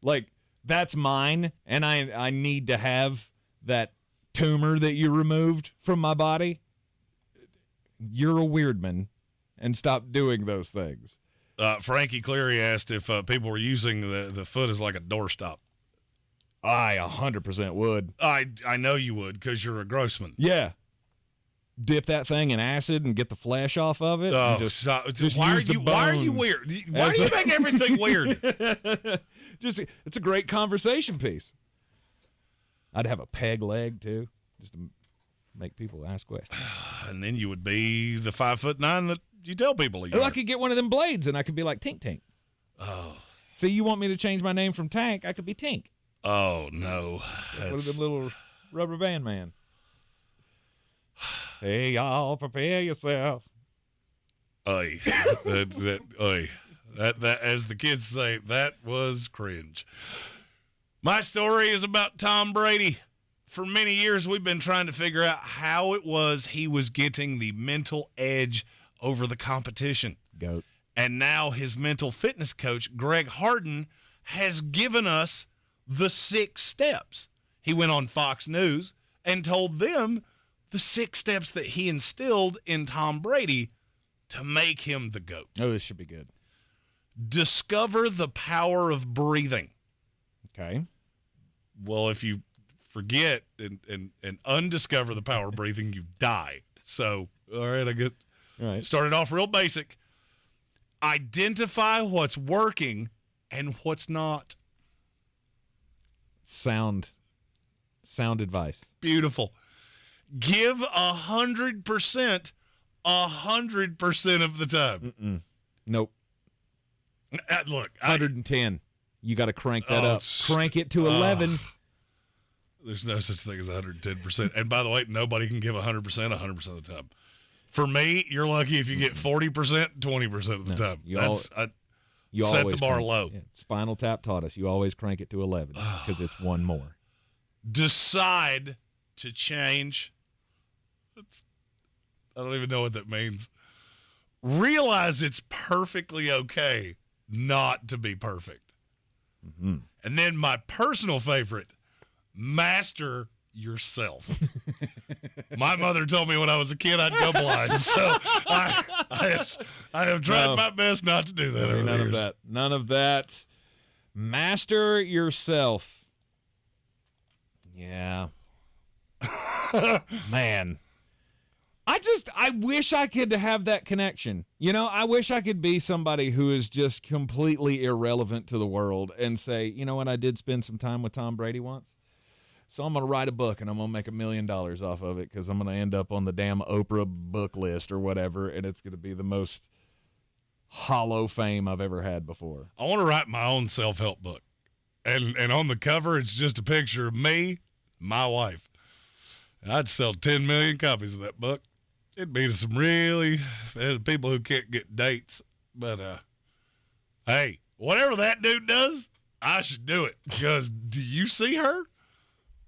Like, that's mine, and I need to have that tumor that you removed from my body. You're a weird man, and stop doing those things. Frankie Cleary asked if people were using the foot as like a doorstop. I 100% would. I know you would, because you're a Grossman. Yeah. Dip that thing in acid and get the flesh off of it. Oh, just why use why are you weird? Why do you make everything weird? It's a great conversation piece. I'd have a peg leg too, just to make people ask questions. And then you would be the 5'9" that you tell people you I are. could get one of them blades and I could be like Tink Tink. Oh. See, you want me to change my name from Tank? I could be Tink. Oh, no. One of them little rubber band man. Hey, y'all, prepare yourself. Oy. That, as the kids say, that was cringe. My story is about Tom Brady. For many years, we've been trying to figure out how it was he was getting the mental edge over the competition. Goat. And now his mental fitness coach, Greg Harden, has given us the 6 steps. He went on Fox News and told them the 6 steps that he instilled in Tom Brady to make him the GOAT. Oh, this should be good. Discover the power of breathing. Okay. Well, if you forget and undiscover the power of breathing, you die. So, all right, started off real basic. Identify what's working and what's not. Sound advice. Beautiful. Give 100% 100% of the time. Nope. Look, 110. You got to crank that up. Crank it to 11. There's no such thing as 110%. And by the way, nobody can give 100% 100% of the time. For me, you're lucky if you get 40%, 20% of the time. You set the bar low. Yeah. Spinal Tap taught us you always crank it to 11 because it's one more. Decide to change. I don't even know what that means. Realize it's perfectly okay not to be perfect. Mm-hmm. And then my personal favorite, master yourself. My mother told me when I was a kid I'd go blind, so I have tried my best not to do that. None of that. Master yourself. Yeah. Man. I wish I could have that connection. You know, I wish I could be somebody who is just completely irrelevant to the world and say, you know what, I did spend some time with Tom Brady once. So I'm going to write a book and I'm going to make $1 million off of it because I'm going to end up on the damn Oprah book list or whatever, and it's going to be the most hollow fame I've ever had before. I want to write my own self-help book. And on the cover, it's just a picture of me, my wife. And I'd sell 10 million copies of that book. It'd be to some really people who can't get dates. But, hey, whatever that dude does, I should do it. Because do you see her?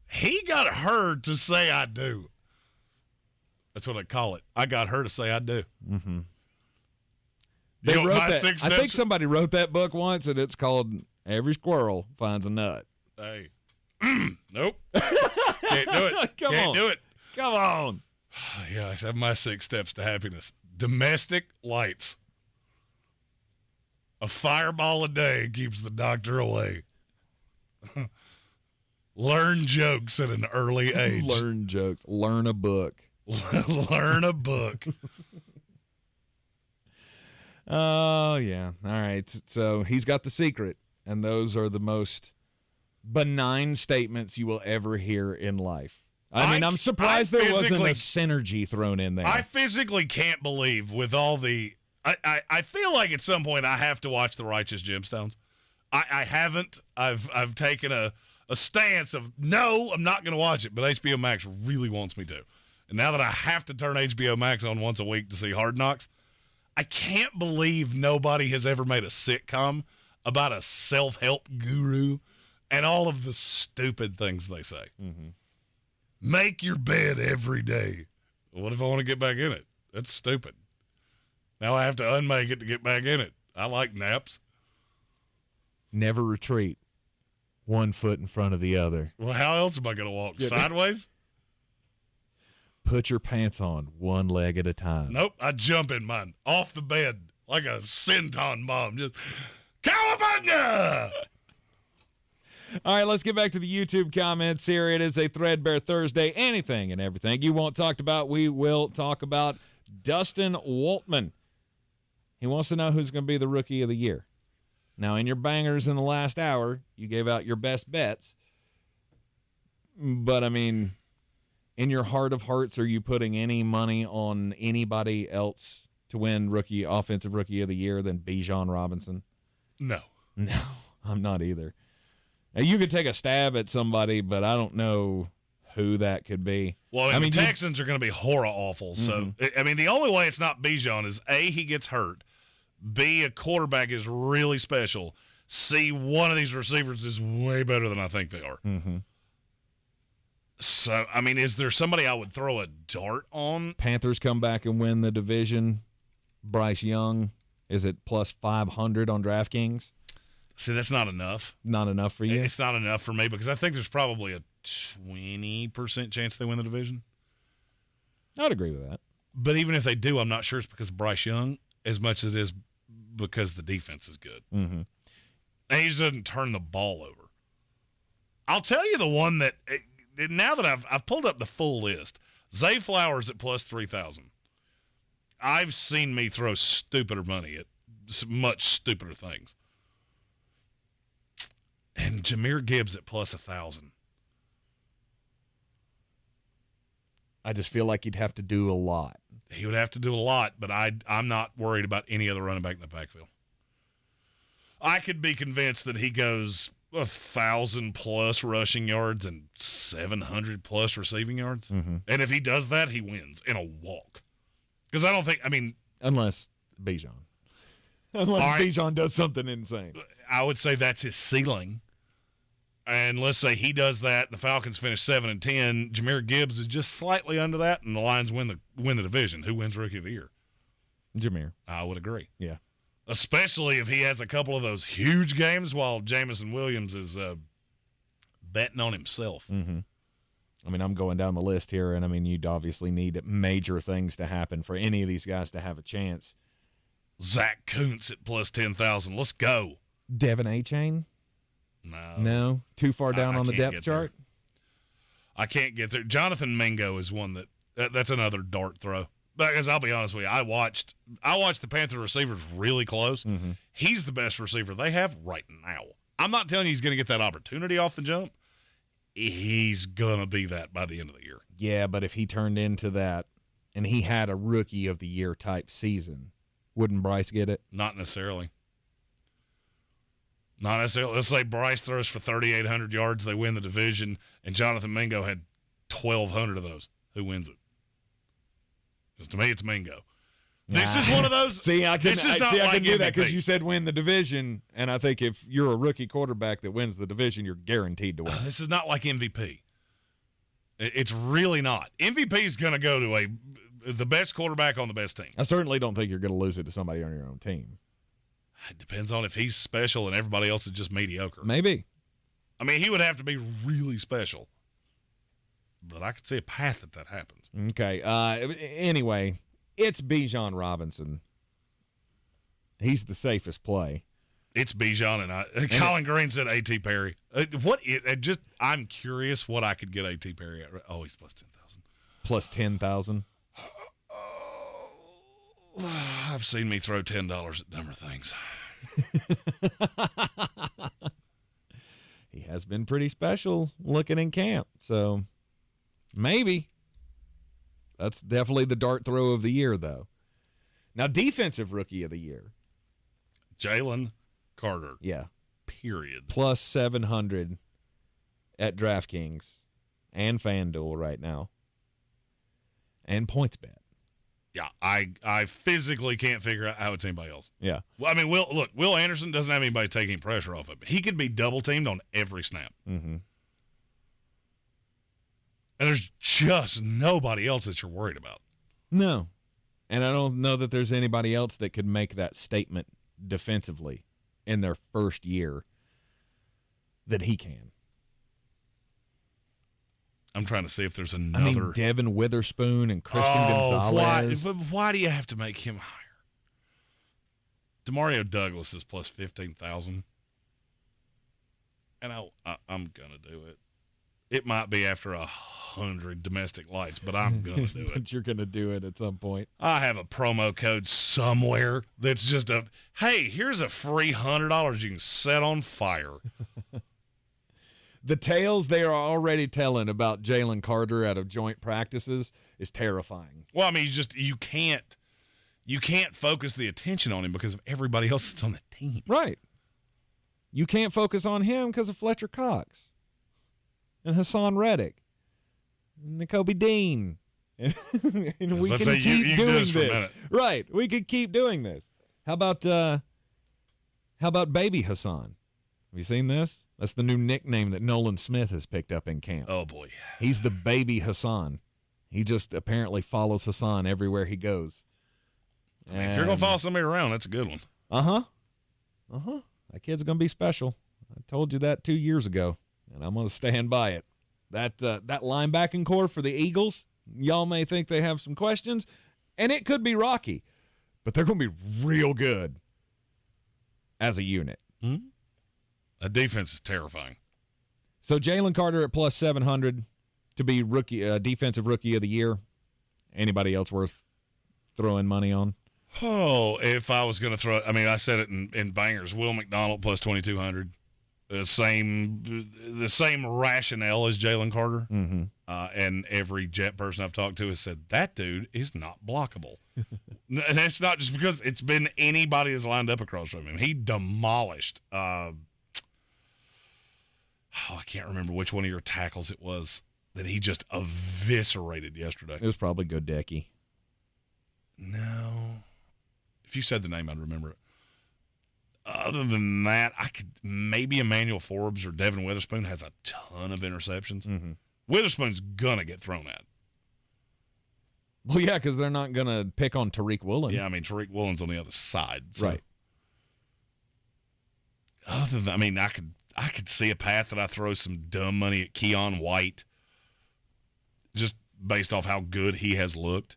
He got her to say I do. That's what I call it. I got her to say I do. Mm-hmm. They wrote that. I think somebody wrote that book once, and it's called Every Squirrel Finds a Nut. Hey. Nope. Can't do it. Can't do it. Come on. Yeah, I have my 6 steps to happiness. Domestic lights. A fireball a day keeps the doctor away. Learn jokes at an early age. Learn jokes. Learn a book. Learn a book. Oh, yeah. All right. So he's got the secret, and those are the most benign statements you will ever hear in life. I mean, I'm surprised there wasn't a synergy thrown in there. I physically can't believe with all the I feel like at some point I have to watch The Righteous Gemstones. I haven't. I've taken a stance of, no, I'm not going to watch it, but HBO Max really wants me to. And now that I have to turn HBO Max on once a week to see Hard Knocks, I can't believe nobody has ever made a sitcom about a self-help guru and all of the stupid things they say. Mm-hmm. Make your bed every day. What if I want to get back in it? That's stupid. Now I have to unmake it to get back in it. I like naps. Never retreat. one foot in front of the other. Well, how else am I going to walk? Sideways? Put your pants on one leg at a time. Nope. I jump in mine off the bed like a senton bomb. Just, cowabunga! All right, let's get back to the YouTube comments here. It is a Threadbare Thursday. Anything and everything you won't talk about, we will talk about. Dustin Waltman. He wants to know who's going to be the Rookie of the Year. Now, in your bangers in the last hour, you gave out your best bets. But, I mean, in your heart of hearts, are you putting any money on anybody else to win Offensive Rookie of the Year than Bijan Robinson? No. No, I'm not either. Now, you could take a stab at somebody, but I don't know who that could be. Well, I mean the Texans are going to be horror awful. So, I mean, the only way it's not Bijan is, A, he gets hurt. B, a quarterback is really special. C, one of these receivers is way better than I think they are. Mm-hmm. So, I mean, is there somebody I would throw a dart on? Panthers come back and win the division. Bryce Young is at plus 500 on DraftKings. See, that's not enough. Not enough for you? It's not enough for me because I think there's probably a 20% chance they win the division. I'd agree with that. But even if they do, I'm not sure it's because of Bryce Young as much as it is because the defense is good. Mm-hmm. And he just doesn't turn the ball over. I'll tell you the one that, now that I've pulled up the full list, Zay Flowers at plus 3,000. I've seen me throw stupider money at much stupider things. And Jahmyr Gibbs at plus 1,000. I just feel like he'd have to do a lot. He would have to do a lot, but I'm not worried about any other running back in the backfield. I could be convinced that he goes 1,000+ rushing yards and 700+ receiving yards. Mm-hmm. And if he does that, he wins in a walk. Because I don't think, unless Bijan. Unless Bijan does something insane. I would say that's his ceiling. And let's say he does that, and the Falcons finish 7-10. Jahmyr Gibbs is just slightly under that, and the Lions win the division. Who wins Rookie of the Year? Jahmyr. I would agree. Yeah. Especially if he has a couple of those huge games while Jameson Williams is betting on himself. Mm-hmm. I mean, I'm going down the list here, and I mean, you'd obviously need major things to happen for any of these guys to have a chance. Zach Kuntz at plus 10,000. Let's go. Devin A-Chain? No? Too far down on the depth chart? I can't get there. Jonathan Mingo is one that's another dart throw. Because I'll be honest with you, I watched the Panther receivers really close. Mm-hmm. He's the best receiver they have right now. I'm not telling you he's going to get that opportunity off the jump. He's going to be that by the end of the year. Yeah, but if he turned into that and he had a Rookie of the Year type season, wouldn't Bryce get it? Not necessarily. Not necessarily. Let's say Bryce throws for 3,800 yards, they win the division, and Jonathan Mingo had 1,200 of those. Who wins it? Because to me, it's Mingo. This is one of those. See, I can do that because MVP. you said win the division, and I think if you're a rookie quarterback that wins the division, you're guaranteed to win. This is not like MVP. It's really not. MVP is going to go to the best quarterback on the best team. I certainly don't think you're going to lose it to somebody on your own team. It depends on if he's special and everybody else is just mediocre. Maybe. I mean, he would have to be really special. But I could see a path that happens. Okay. Anyway, it's Bijan Robinson. He's the safest play. It's Bijan and Colin Greene said A.T. Perry. I'm curious what I could get A.T. Perry at. Oh, he's plus 10,000. Plus 10,000. I've seen me throw $10 at dumber things. He has been pretty special looking in camp, so maybe. That's definitely the dart throw of the year, though. Now, defensive rookie of the year. Jalen Carter. Yeah. Period. Plus 700 at DraftKings and FanDuel right now. And PointsBet. Yeah, I physically can't figure out how it's anybody else. Yeah. Well, I mean, Will Anderson doesn't have anybody taking pressure off him. He could be double-teamed on every snap. Mm-hmm. And there's just nobody else that you're worried about. No. And I don't know that there's anybody else that could make that statement defensively in their first year. that he can. I'm trying to see if there's another. I mean, Devin Witherspoon and Christian Gonzalez. Why do you have to make him higher? Demario Douglas is plus 15,000. And I'm going to do it. It might be after 100 domestic lights, but I'm going to do it. But you're going to do it at some point. I have a promo code somewhere that's just hey, here's a free $100 you can set on fire. The tales they are already telling about Jalen Carter out of joint practices is terrifying. Well, I mean, you can't focus the attention on him because of everybody else that's on the team. Right. You can't focus on him because of Fletcher Cox and Hassan Reddick and Nakobe Dean. And we can keep doing this. Right. We could keep doing this. How about Baby Hassan? Have you seen this? That's the new nickname that Nolan Smith has picked up in camp. Oh, boy. He's the Baby Hassan. He just apparently follows Hassan everywhere he goes. I mean, if you're going to follow somebody around, that's a good one. Uh-huh. That kid's going to be special. I told you that 2 years ago, and I'm going to stand by it. That linebacking core for the Eagles, y'all may think they have some questions, and it could be rocky, but they're going to be real good as a unit. Mm-hmm. A defense is terrifying. So Jalen Carter at plus 700 to be defensive rookie of the year. Anybody else worth throwing money on? Oh, if I was going to throw it, I mean, I said it in bangers. Will McDonald plus 2,200. The same rationale as Jalen Carter. Mm-hmm. And every Jet person I've talked to has said, that dude is not blockable. And it's not just because it's been anybody that's lined up across from him. He demolished I can't remember which one of your tackles it was that he just eviscerated yesterday. It was probably Godecky. No. If you said the name, I'd remember it. Other than that, maybe Emmanuel Forbes or Devin Witherspoon has a ton of interceptions. Mm-hmm. Witherspoon's going to get thrown at. Well, yeah, because they're not going to pick on Tariq Woolen. Yeah, I mean, Tariq Woolen's on the other side. So. Right. Other than, I mean, I could see a path that I throw some dumb money at Keon White just based off how good he has looked.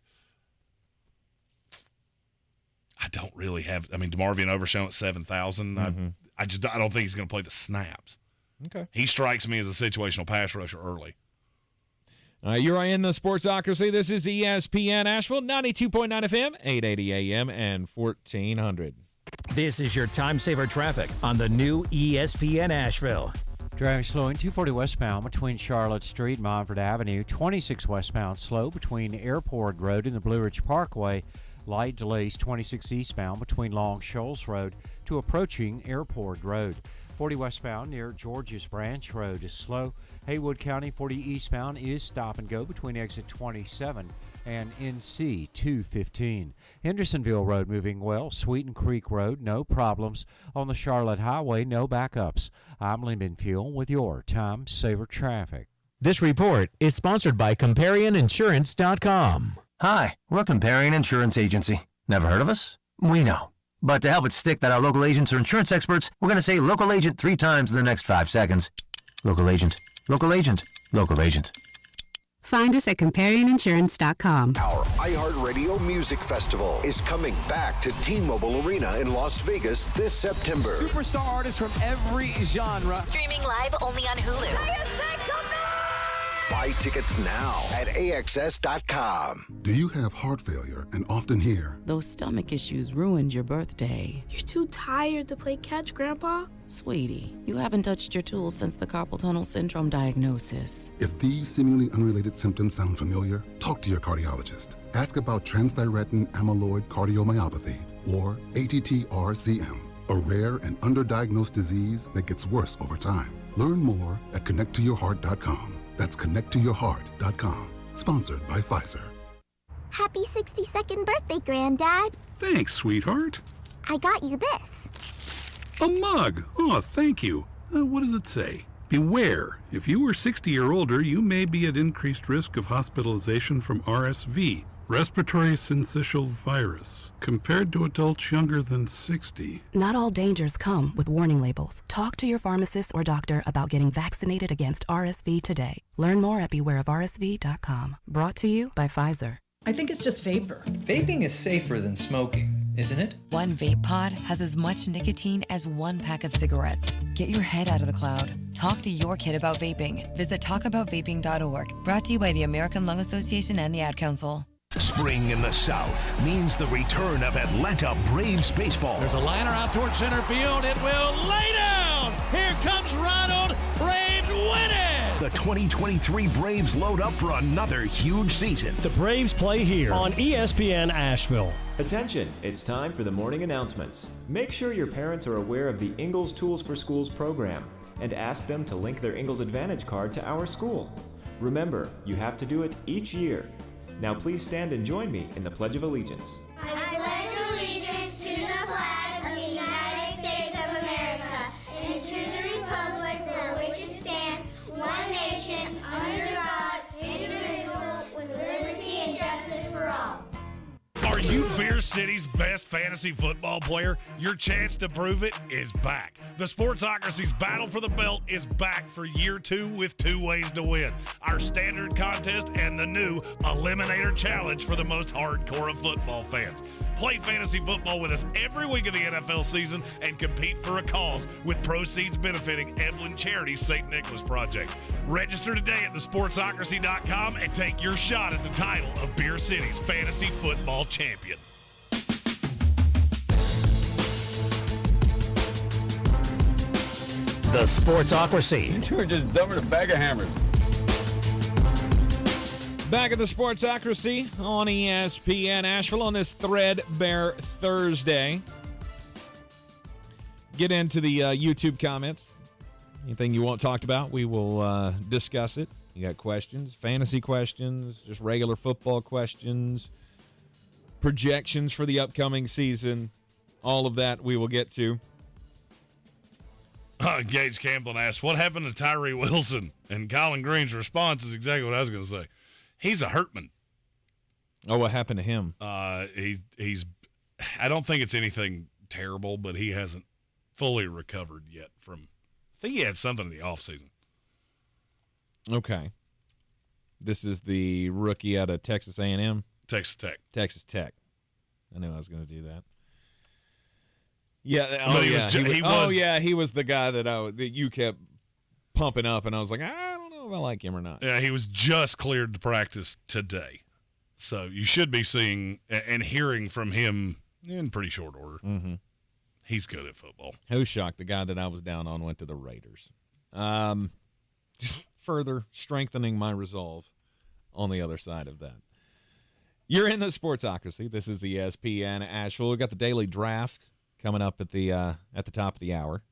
I don't really have. I mean, DeMarvion Overshown at 7,000. Mm-hmm. I don't think he's going to play the snaps. Okay. He strikes me as a situational pass rusher early. You are in the Sportsocracy. This is ESPN Asheville, 92.9 FM, 880 AM, and 1400. This is your time saver traffic on the new ESPN Asheville. Driving slow in 240 westbound between Charlotte Street and Montford Avenue. 26 westbound slow between Airport Road and the Blue Ridge Parkway. Light delays 26 eastbound between Long Shoals Road to approaching Airport Road. 40 westbound near George's Branch Road is slow. Haywood County 40 eastbound is stop and go between exit 27 and NC 215. Hendersonville Road moving well. Sweeten Creek Road, no problems. On the Charlotte Highway, no backups. I'm Lyndon Fuel with your Time Saver Traffic. This report is sponsored by ComparionInsurance.com. Hi, we're Comparion Insurance Agency. Never heard of us? We know. But to help it stick that our local agents are insurance experts, we're going to say local agent 3 times in the next 5 seconds. Local agent, local agent, local agent. Find us at ComparionInsurance.com. Our iHeartRadio Music Festival is coming back to T-Mobile Arena in Las Vegas this September. Superstar artists from every genre. Streaming live only on Hulu. Buy tickets now at AXS.com. Do you have heart failure and often hear, those stomach issues ruined your birthday? You're too tired to play catch, Grandpa? Sweetie, you haven't touched your tools since the carpal tunnel syndrome diagnosis. If these seemingly unrelated symptoms sound familiar, talk to your cardiologist. Ask about transthyretin amyloid cardiomyopathy, or ATTR-CM, a rare and underdiagnosed disease that gets worse over time. Learn more at connecttoyourheart.com. That's connecttoyourheart.com. Sponsored by Pfizer. Happy 62nd birthday, Granddad. Thanks, sweetheart. I got you this. A mug. Oh, thank you. What does it say? Beware. If you are 60 or older, you may be at increased risk of hospitalization from RSV. respiratory syncytial virus, compared to adults younger than 60. Not all dangers come with warning labels. Talk to your pharmacist or doctor about getting vaccinated against RSV today. Learn more at bewareofrsv.com. Brought to you by Pfizer. I think it's just vapor. Vaping is safer than smoking, isn't it? One vape pod has as much nicotine as one pack of cigarettes. Get your head out of the cloud. Talk to your kid about vaping. Visit talkaboutvaping.org. Brought to you by the American Lung Association and the Ad Council. Spring in the South means the return of Atlanta Braves baseball. There's a liner out towards center field. It will lay down. Here comes Ronald. Braves win it. The 2023 Braves load up for another huge season. The Braves play here on ESPN Asheville. Attention, it's time for the morning announcements. Make sure your parents are aware of the Ingles Tools for Schools program and ask them to link their Ingles Advantage card to our school. Remember, you have to do it each year. Now please stand and join me in the Pledge of Allegiance. I pledge allegiance to the flag of the United States of America and to the republic for which it stands, one nation, under God, indivisible, with liberty and justice for all. Are you Beer City's best fantasy football player? Your chance to prove it is back. The Sportsocracy's Battle for the Belt is back for year 2 with 2 ways to win. Our standard contest and the new Eliminator Challenge for the most hardcore of football fans. Play fantasy football with us every week of the NFL season and compete for a cause with proceeds benefiting Eblen Charities St. Nicholas Project. Register today at thesportsocracy.com and take your shot at the title of Beer City's fantasy football champion. The Sportsocracy. You were just dumber than a bag of hammers. Back at the Sportsocracy on ESPN Asheville on this Threadbare Thursday. Get into the YouTube comments. Anything you want talked about, we will discuss it. You got questions, fantasy questions, just regular football questions, projections for the upcoming season. All of that we will get to. Gage Camplin asked, what happened to Tyree Wilson? And Colin Green's response is exactly what I was going to say. He's a hurtman. Oh, what happened to him? He's. I don't think it's anything terrible, but he hasn't fully recovered yet from. I think he had something in the offseason. Okay. This is the rookie out of Texas A&M? Texas Tech. Texas Tech. I knew I was going to do that. Yeah. He was the guy that you kept pumping up, and I was like, I don't know if I like him or not. Yeah, he was just cleared to practice today. So you should be seeing and hearing from him in pretty short order. Mm-hmm. He's good at football. Who's shocked? The guy that I was down on went to the Raiders. Just further strengthening my resolve on the other side of that. You're in the Sportsocracy. This is ESPN Asheville. We've got the daily draft coming up at the top of the hour.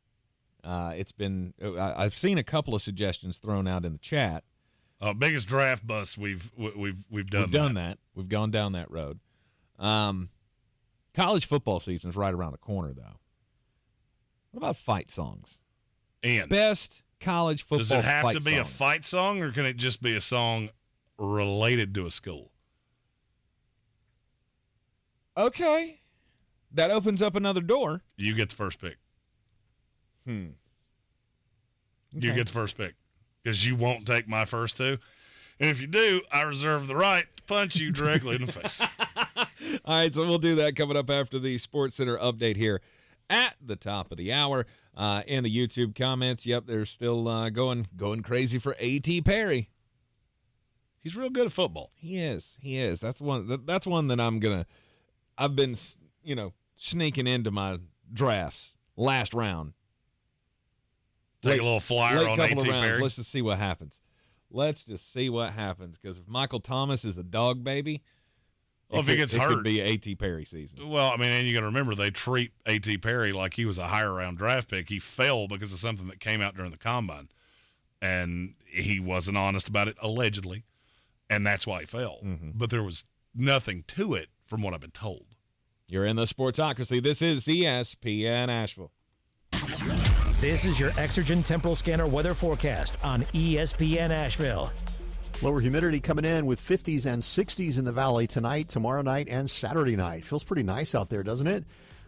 It's been I've seen a couple of suggestions thrown out in the chat. Biggest draft bust we've done that. We've gone down that road. College football season is right around the corner, though. What about fight songs? And best college football does it have fight to be song? a fight song, or can it just be a song related to a school? Okay. That opens up another door. You get the first pick. Okay. You get the first pick because you won't take my first two. And if you do, I reserve the right to punch you directly in the face. All right, so we'll do that coming up after the Sports Center update here at the top of the hour. In the YouTube comments, yep, they're still going crazy for A.T. Perry. He's real good at football. He is. That's one that I've been, sneaking into my drafts last round. Take a little flyer on A.T. Perry. Let's just see what happens. Because if Michael Thomas is a dog baby, if he gets hurt, it could be A.T. Perry season. Well, I mean, and you got to remember they treat A.T. Perry like he was a higher round draft pick. He fell because of something that came out during the combine, and he wasn't honest about it, allegedly, and that's why he fell. Mm-hmm. But there was nothing to it from what I've been told. You're in the Sportsocracy. This is ESPN Asheville. This is your Exergen Temporal Scanner weather forecast on ESPN Asheville. Lower humidity coming in with 50s and 60s in the valley tonight, tomorrow night, and Saturday night. Feels pretty nice out there, doesn't it?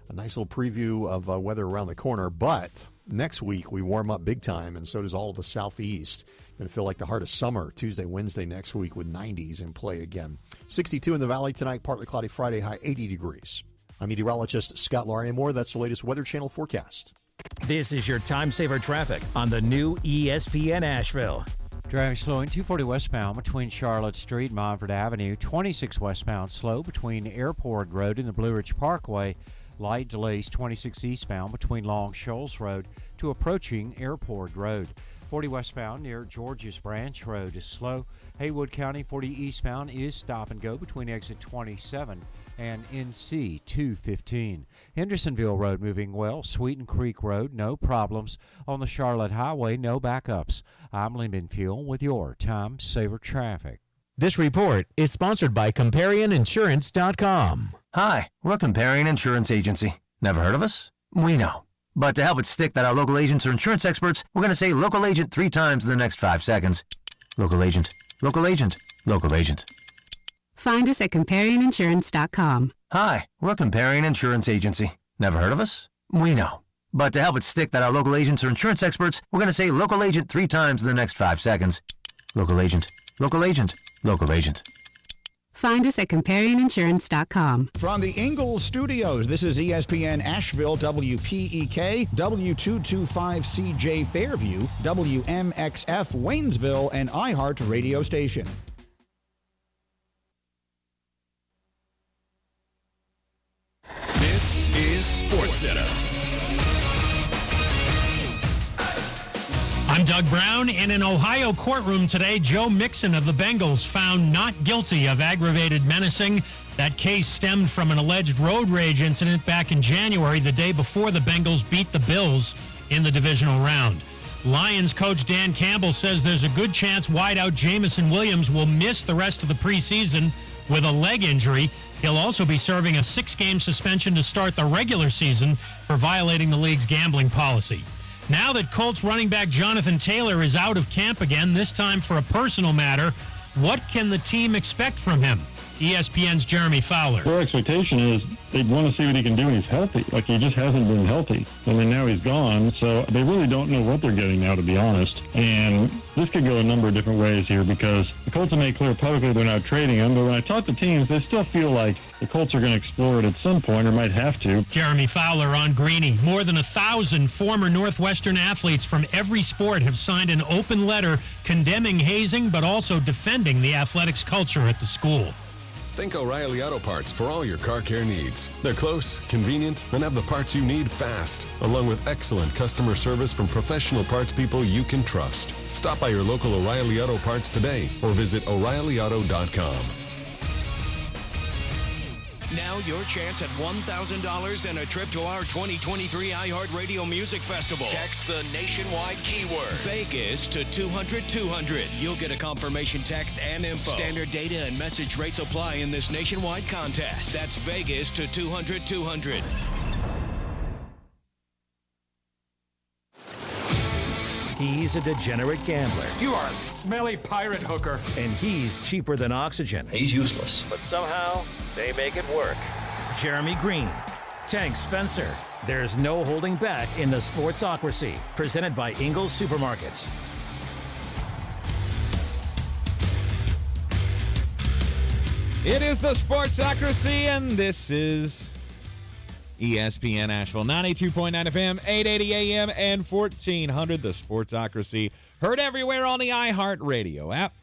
A nice little preview of weather around the corner. But next week, we warm up big time, and so does all of the southeast. Going to feel like the heart of summer Tuesday, Wednesday next week with 90s in play again. 62 in the valley tonight, partly cloudy Friday, high 80 degrees. I'm meteorologist Scott Lauriamore. That's the latest Weather Channel forecast. This is your time saver traffic on the new ESPN Asheville. Driving slow in 240 westbound between Charlotte Street and Montford Avenue. 26 westbound slow between Airport Road and the Blue Ridge Parkway. Light delays 26 eastbound between Long Shoals Road to approaching Airport Road. 40 westbound near Georges Branch Road is slow. Haywood County 40 eastbound is stop and go between exit 27 and NC 215. Hendersonville Road moving well. Sweeten Creek Road, no problems. On the Charlotte Highway, no backups. I'm Lyndon Fuel with your Time Saver Traffic. This report is sponsored by ComparionInsurance.com. Hi, we're Comparion Insurance Agency. Never heard of us? We know. But to help it stick that our local agents are insurance experts, we're going to say local agent 3 times in the next 5 seconds. Local agent, local agent, local agent. Find us at ComparionInsurance.com. Hi, we're Comparion Insurance Agency. Never heard of us? We know. But to help it stick that our local agents are insurance experts, we're going to say local agent 3 times in the next 5 seconds. Local agent, local agent, local agent. Find us at ComparionInsurance.com. From the Ingles Studios, this is ESPN Asheville, WPEK, W225CJ Fairview, WMXF Waynesville, and iHeart radio station. This is SportsCenter. I'm Doug Brown. In an Ohio courtroom today, Joe Mixon of the Bengals found not guilty of aggravated menacing. That case stemmed from an alleged road rage incident back in January, the day before the Bengals beat the Bills in the divisional round. Lions coach Dan Campbell says there's a good chance wideout Jamison Williams will miss the rest of the preseason with a leg injury. He'll also be serving a 6-game suspension to start the regular season for violating the league's gambling policy. Now that Colts running back Jonathan Taylor is out of camp again, this time for a personal matter, what can the team expect from him? ESPN's Jeremy Fowler. Their expectation is they want to see what he can do when he's healthy. Like, he just hasn't been healthy. And then now he's gone, so they really don't know what they're getting now, to be honest. And this could go a number of different ways here because the Colts have made clear publicly they're not trading him, but when I talk to teams, they still feel like the Colts are going to explore it at some point or might have to. Jeremy Fowler on Greene. More than 1,000 former Northwestern athletes from every sport have signed an open letter condemning hazing but also defending the athletics culture at the school. Think O'Reilly Auto Parts for all your car care needs. They're close, convenient, and have the parts you need fast, along with excellent customer service from professional parts people you can trust. Stop by your local O'Reilly Auto Parts today or visit O'ReillyAuto.com. Now your chance at $1,000 and a trip to our 2023 iHeartRadio Music Festival. Text the nationwide keyword Vegas to 200-200. You'll get a confirmation text and info. Standard data and message rates apply in this nationwide contest. That's Vegas to 200-200. He's a degenerate gambler. You are a smelly pirate hooker. And he's cheaper than oxygen. He's useless. But somehow, they make it work. Jeremy Greene, Tank Spencer. There's no holding back in the Sportsocracy, presented by Ingles Supermarkets. It is the Sportsocracy, and this is ESPN Asheville, 92.9 FM, 880 AM, and 1400. The Sportsocracy, heard everywhere on the iHeartRadio app.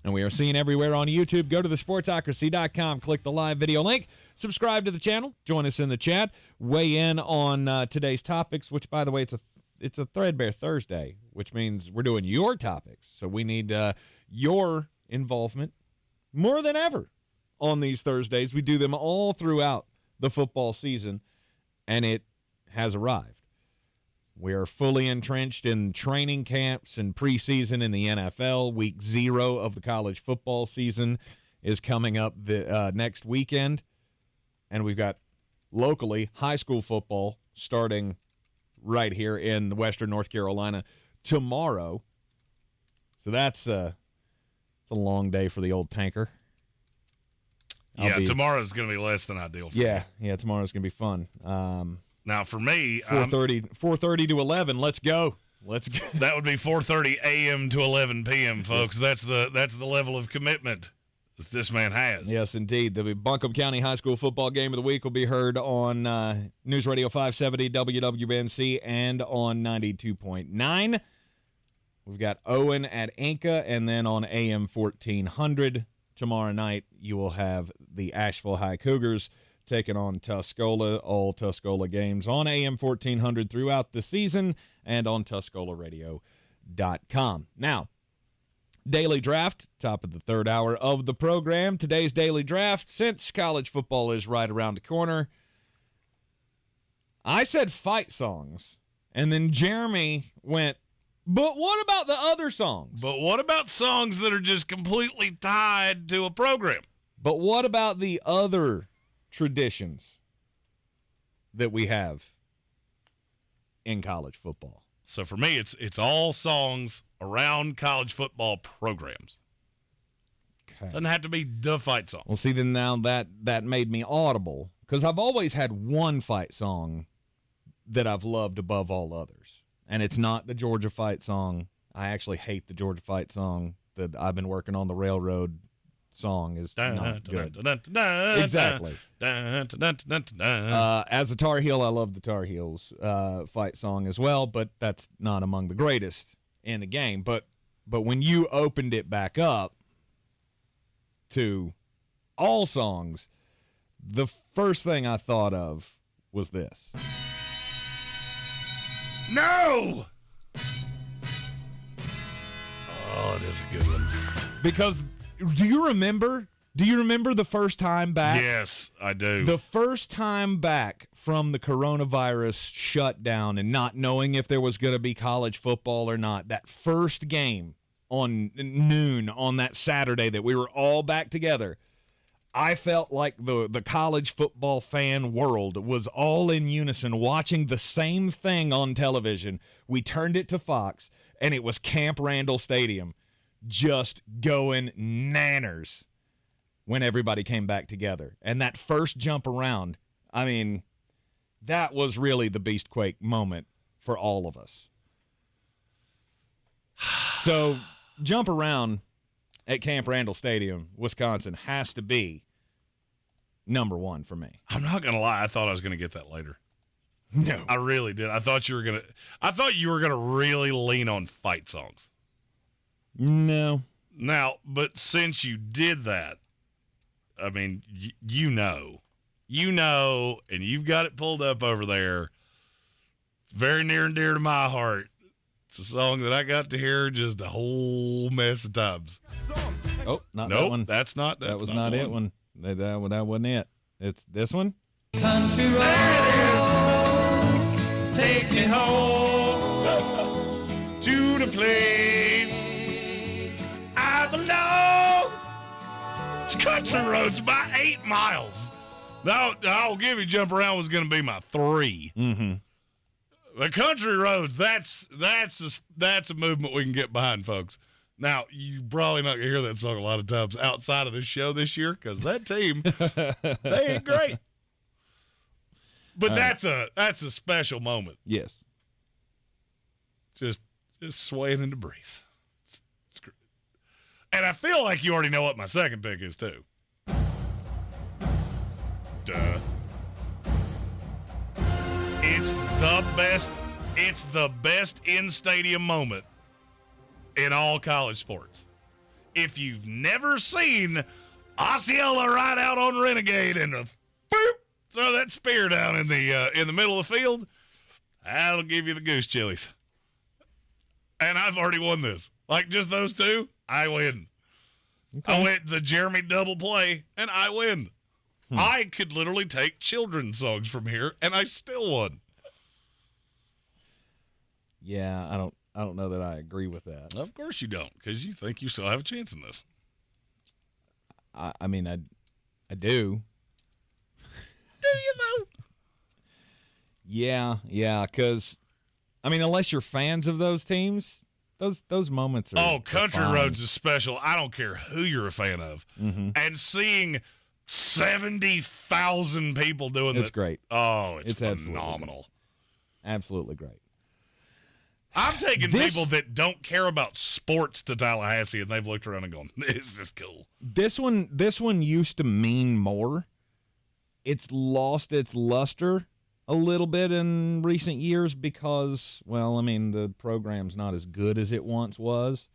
And we are seen everywhere on YouTube. Go to thesportsocracy.com, click the live video link, subscribe to the channel, join us in the chat, weigh in on today's topics, which, by the way, it's a Threadbare Thursday, which means we're doing your topics. So we need your involvement more than ever on these Thursdays. We do them all throughout the football season, and it has arrived. We are fully entrenched in training camps and preseason in the NFL. Week 0 of the college football season is coming up the next weekend, and we've got locally high school football starting right here in Western North Carolina tomorrow. So that's a It's a long day for the old tanker. Tomorrow's going to be less than ideal for me. Yeah, tomorrow's going to be fun. Now, for me, 4:30 to 11. Let's go. That would be 4:30 a.m. to 11 p.m., folks. That's the level of commitment that this man has. Yes, indeed. The Buncombe County High School football game of the week will be heard on News Radio 570 WWNC and on 92.9. We've got Owen at Inca, and then on AM 1400 tomorrow night you will have the Asheville High Cougars taking on Tuscola. All Tuscola games on AM 1400 throughout the season and on TuscolaRadio.com. Now, Daily Draft, top of the third hour of the program. Today's Daily Draft, since college football is right around the corner, I said fight songs, and then Jeremy went, but what about the other songs? But what about songs that are just completely tied to a program? But what about the other traditions that we have in college football? So for me, it's all songs around college football programs. Okay. Doesn't have to be the fight song. Well, see, then now that made me audible, because I've always had one fight song that I've loved above all others, and it's not the Georgia fight song. I actually hate the Georgia fight song that I've been working on. The Railroad song is not good. Exactly. As a Tar Heel, I love the Tar Heels fight song as well, but that's not among the greatest in the game. But when you opened it back up to all songs, the first thing I thought of was this. No! Oh, it is a good one. Because do you remember the first time back? Yes, I do. The first time back from the coronavirus shutdown and not knowing if there was going to be college football or not, that first game on noon on that Saturday that we were all back together, I felt like the college football fan world was all in unison watching the same thing on television. We turned it to Fox, and it was Camp Randall Stadium just going nanners when everybody came back together. And that first jump around, I mean, that was really the Beastquake moment for all of us. So jump around at Camp Randall Stadium, Wisconsin, has to be number one for me. I'm not going to lie. I thought I was going to get that later. No. I really did. I thought you were going to really lean on fight songs. No. Now, but since you did that, I mean, you know, and you've got it pulled up over there. It's very near and dear to my heart. It's a song that I got to hear just a whole mess of times. Oh, not that one. That was not it one. That wasn't it. It's this one. Country roads, take me home to the place I belong. It's country roads by 8 miles. Now, I'll give you Jump Around was going to be my 3. Mm-hmm. The country roads, that's a movement we can get behind, folks. Now, you're probably not going to hear that song a lot of times outside of this show this year because that team, they ain't great. But that's a special moment. Yes. Just swaying in the breeze. It's great. And I feel like you already know what my second pick is, too. Duh. It's the best in-stadium moment in all college sports. If you've never seen Osceola ride out on Renegade and throw that spear down in the middle of the field, that'll give you the goose chilies. And I've already won this. Like just those two, I win. Okay. I went the Jeremy double play, and I win. I could literally take children's songs from here, and I still won. Yeah, I don't know that I agree with that. Of course you don't, because you think you still have a chance in this. I mean, I do. Do you, though? Yeah, because, I mean, unless you're fans of those teams, those moments are. Oh, Country fine. Roads is special. I don't care who you're a fan of, and seeing 70,000 people doing it's great. Oh, it's phenomenal. Absolutely great. I'm taking people that don't care about sports to Tallahassee, and they've looked around and gone, "This is cool." This one used to mean more. It's lost its luster a little bit in recent years because, well, I mean, the program's not as good as it once was.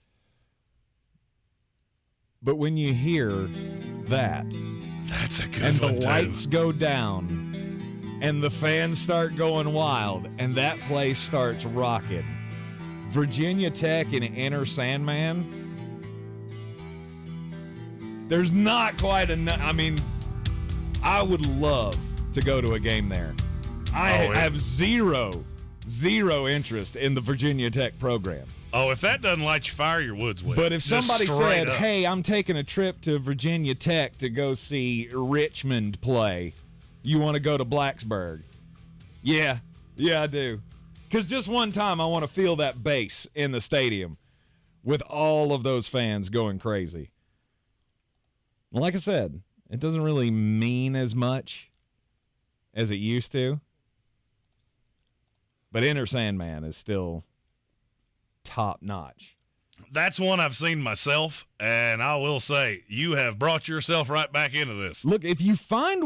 But when you hear that, that's a good and one, the lights go down, and the fans start going wild, and that place starts rocking. Virginia Tech and Enter Sandman. There's not quite enough. I mean, I would love to go to a game there. I have zero interest in the Virginia Tech program. Oh, if that doesn't light your fire, your woods will. But if somebody said, hey, I'm taking a trip to Virginia Tech to go see Richmond play, you want to go to Blacksburg? Yeah, I do. Because just one time I want to feel that bass in the stadium with all of those fans going crazy. Like I said, it doesn't really mean as much as it used to. But Enter Sandman is still top notch. That's one I've seen myself, and I will say, you have brought yourself right back into this. Look, if you find,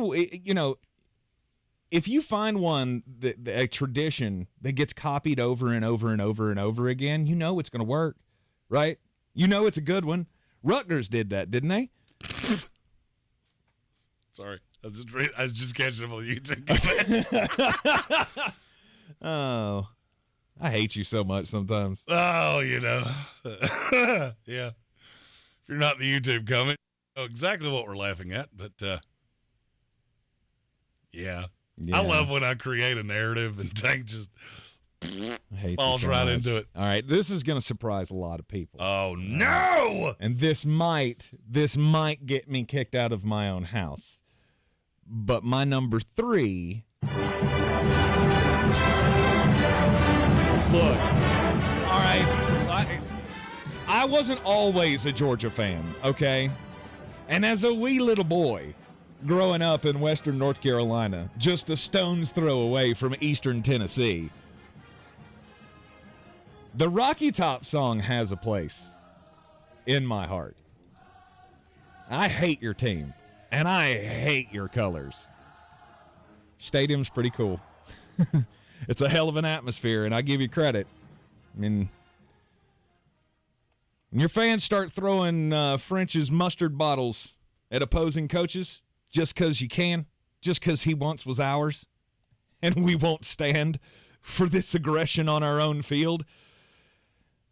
one, a tradition that gets copied over and over and over and over again, you know it's going to work, right? You know it's a good one. Rutgers did that, didn't they? Sorry. I was just catching up on the YouTube comments. Oh, I hate you so much sometimes. Oh, yeah. If you're not in the YouTube comment, you know exactly what we're laughing at, but yeah. I love when I create a narrative and Tank just falls right into it. All right, this is going to surprise a lot of people. Oh, no! And this might get me kicked out of my own house. But my number 3... Look, all right, I wasn't always a Georgia fan, okay? And as a wee little boy growing up in western North Carolina, just a stone's throw away from eastern Tennessee, the Rocky Top song has a place in my heart. I hate your team, and I hate your colors. Stadium's pretty cool. It's a hell of an atmosphere, and I give you credit. I mean, when your fans start throwing French's mustard bottles at opposing coaches just because you can, just because he once was ours, and we won't stand for this aggression on our own field,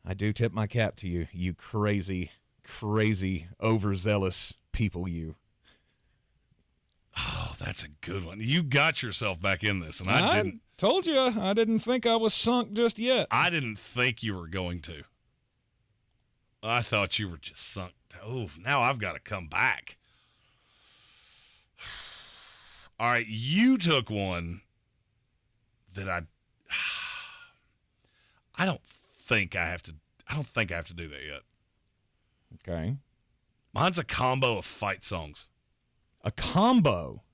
I do tip my cap to you, you crazy, crazy, overzealous people, you. Oh, that's a good one. You got yourself back in this, and I didn't. Told you, I didn't think I was sunk just yet. I didn't think you were going to. I thought you were just sunk. Oh, now I've got to come back. All right, you took one that I don't think I have to do that yet. Okay. Mine's a combo of fight songs. A combo?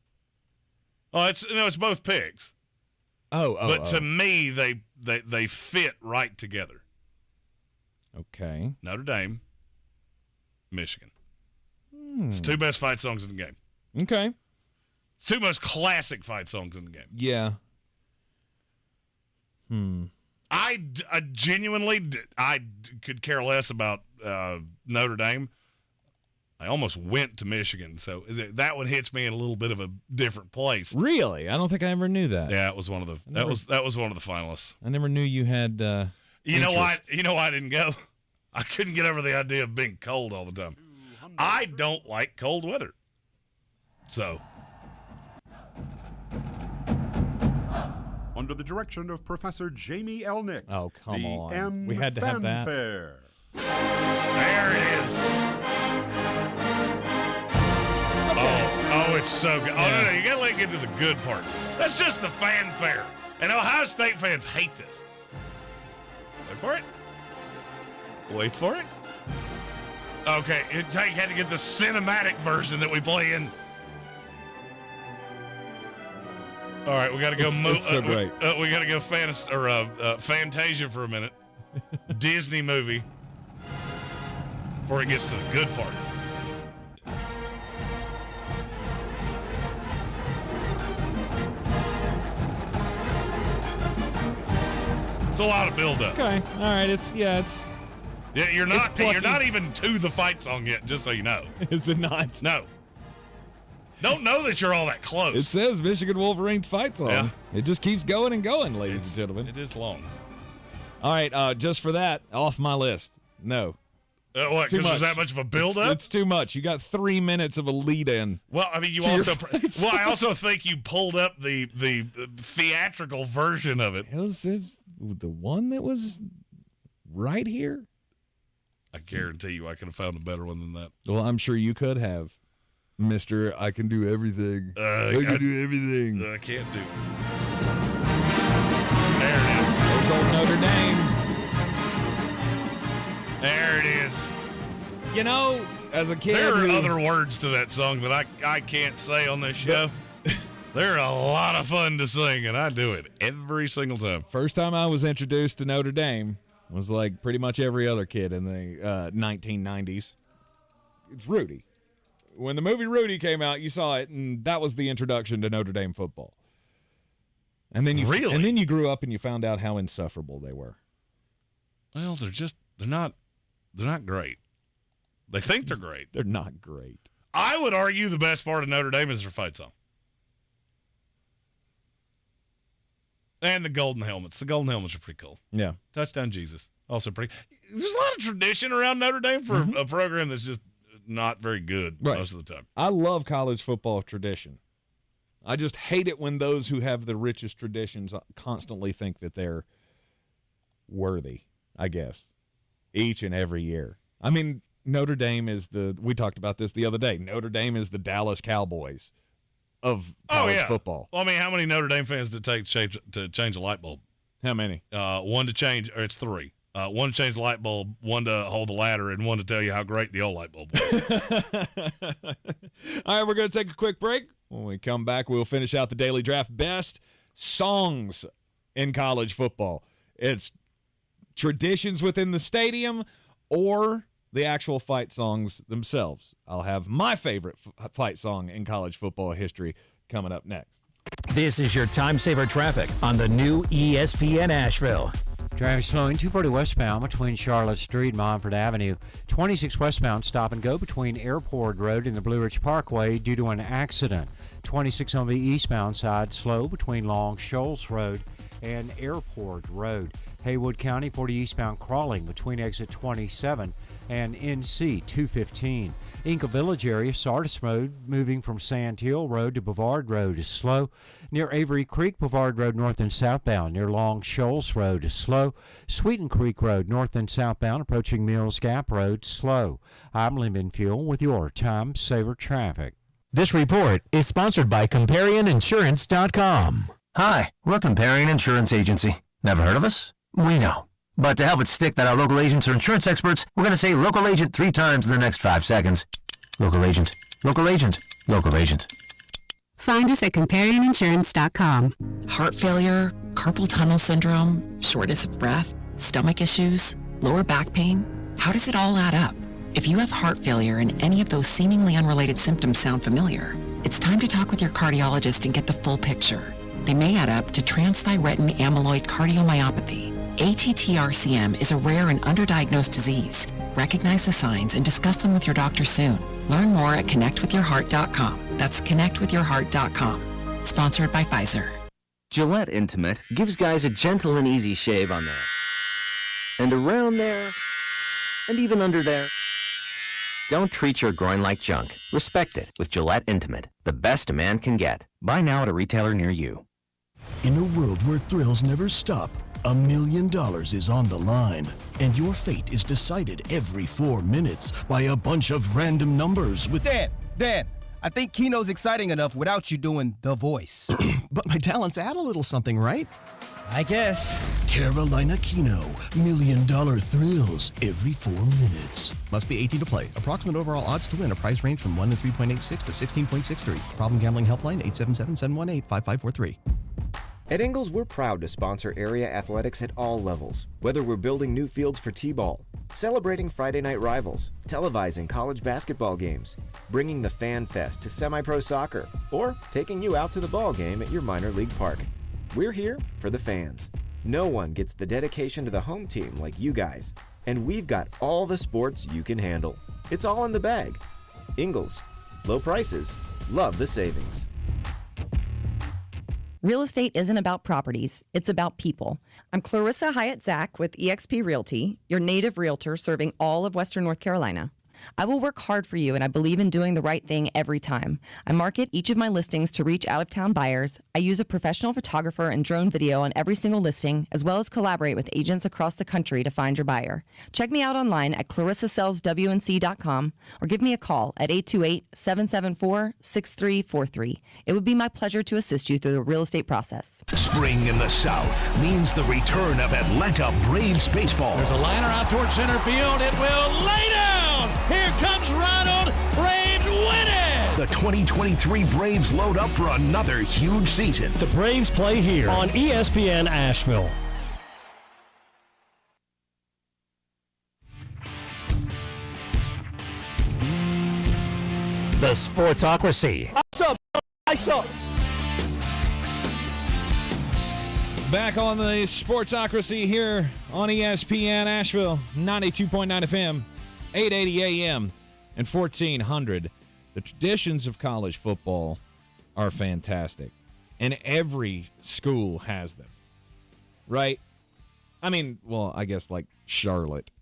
Oh, it's both picks. But to me, they fit right together. Okay. Notre Dame, Michigan. It's two best fight songs in the game. Okay. It's two most classic fight songs in the game. Yeah. I genuinely could care less about Notre Dame. I almost went to Michigan, so that one hits me in a little bit of a different place. Really? I don't think I ever knew that. Yeah, it was one of the that was one of the finalists. I never knew you had You know why I didn't go? I couldn't get over the idea of being cold all the time. I don't like cold weather. So, under the direction of Professor Jamie L. Nix. Oh, come on. We had to have that. Fanfare. There it is. Oh, it's so good. Oh, no, you got to get to the good part. That's just the fanfare. And Ohio State fans hate this. Wait for it. Wait for it. Okay, it had to get the cinematic version that we play in. All right, we got to go. It's so great. We got to go Fantasia for a minute. Disney movie. Before it gets to the good part. It's a lot of build-up. Okay, all right. Yeah, you're not even to the fight song yet. Just so you know, is it not? No. Don't know that you're all that close. It says Michigan Wolverines fight song. Yeah. It just keeps going and going, ladies and gentlemen. It is long. All right, just for that, off my list. No. What? Because there's that much of a build-up? It's too much. You got 3 minutes of a lead-in. Well, I mean, I also think you pulled up the theatrical version of it. It's the one that was right here. I guarantee you, I could have found a better one than that. Well, I'm sure you could have. Mr. I can do everything. I can do everything. I can't do. There it is. There's old Notre Dame. There it is. You know, as a kid, there are other words to that song that I can't say on this show. They're a lot of fun to sing, and I do it every single time. First time I was introduced to Notre Dame was like pretty much every other kid in the 1990s. It's Rudy. When the movie Rudy came out, you saw it, and that was the introduction to Notre Dame football. And then you grew up and you found out how insufferable they were. Well, they're not great. They think they're great. They're not great. I would argue the best part of Notre Dame is their fight song. And the golden helmets. The golden helmets are pretty cool. Yeah. Touchdown Jesus. Also pretty. There's a lot of tradition around Notre Dame for a program that's just not very good most of the time. I love college football tradition. I just hate it when those who have the richest traditions constantly think that they're worthy, I guess, each and every year. I mean, Notre Dame is we talked about this the other day. Notre Dame is the Dallas Cowboys of college football. Well, I mean, how many Notre Dame fans did it take to change a light bulb? How many? One to change, or it's 3. One to change the light bulb, one to hold the ladder, and one to tell you how great the old light bulb was. All right, we're going to take a quick break. When we come back, we'll finish out the Daily Draft best songs in college football. It's traditions within the stadium or the actual fight songs themselves. I'll have my favorite fight song in college football history coming up next. This is your time saver traffic on the new ESPN Asheville. Traffic slowing 240 westbound between Charlotte Street and Montford Avenue. 26 westbound stop and go between Airport Road and the Blue Ridge Parkway due to an accident. 26 on the eastbound side slow between Long Shoals Road and Airport Road. Haywood County 40 eastbound crawling between exit 27 and NC 215. Inca Village area, Sardis Road, moving from Sand Hill Road to Bavard Road is slow. Near Avery Creek, Bavard Road north and southbound. Near Long Shoals Road is slow. Sweeten Creek Road north and southbound, approaching Mills Gap Road, slow. I'm Lemon Fuel with your Time Saver Traffic. This report is sponsored by ComparionInsurance.com. Hi, we're Comparion Insurance Agency. Never heard of us? We know. But to help it stick that our local agents are insurance experts, we're going to say local agent 3 times in the next 5 seconds. Local agent, local agent, local agent. Find us at ComparionInsurance.com. Heart failure, carpal tunnel syndrome, shortness of breath, stomach issues, lower back pain. How does it all add up? If you have heart failure and any of those seemingly unrelated symptoms sound familiar, it's time to talk with your cardiologist and get the full picture. They may add up to transthyretin amyloid cardiomyopathy. ATTR-CM is a rare and underdiagnosed disease. Recognize the signs and discuss them with your doctor soon. Learn more at connectwithyourheart.com. That's connectwithyourheart.com. Sponsored by Pfizer. Gillette Intimate gives guys a gentle and easy shave on there. And around there. And even under there. Don't treat your groin like junk. Respect it with Gillette Intimate, the best a man can get. Buy now at a retailer near you. In a world where thrills never stop, $1 million is on the line, and your fate is decided every 4 minutes by a bunch of random numbers with... Dan, I think Keno's exciting enough without you doing the voice. But my talents add a little something, right? I guess. Carolina Keno, $1 million thrills every 4 minutes. Must be 18 to play. Approximate overall odds to win. A price range from 1 to 3.86 to 16.63. Problem gambling helpline 877-718-5543. At Ingles, we're proud to sponsor area athletics at all levels. Whether we're building new fields for T-ball, celebrating Friday night rivals, televising college basketball games, bringing the Fan Fest to semi-pro soccer, or taking you out to the ball game at your minor league park. We're here for the fans. No one gets the dedication to the home team like you guys. And we've got all the sports you can handle. It's all in the bag. Ingles. Low prices. Love the savings. Real estate isn't about properties, it's about people. I'm Clarissa Hyatt-Zach with eXp Realty, your native realtor serving all of Western North Carolina. I will work hard for you, and I believe in doing the right thing every time. I market each of my listings to reach out-of-town buyers. I use a professional photographer and drone video on every single listing, as well as collaborate with agents across the country to find your buyer. Check me out online at clarissasellswnc.com or give me a call at 828-774-6343. It would be my pleasure to assist you through the real estate process. Spring in the South means the return of Atlanta Braves baseball. There's a liner out towards center field. It will lay down. Here comes Ronald. Braves win it. The 2023 Braves load up for another huge season. The Braves play here on ESPN Asheville. The Sportsocracy. Ice up. Back on the Sportsocracy here on ESPN Asheville, 92.9 FM, 880 AM, and 1400. The traditions of college football are fantastic, and every school has them, right? I mean, well, I guess like Charlotte.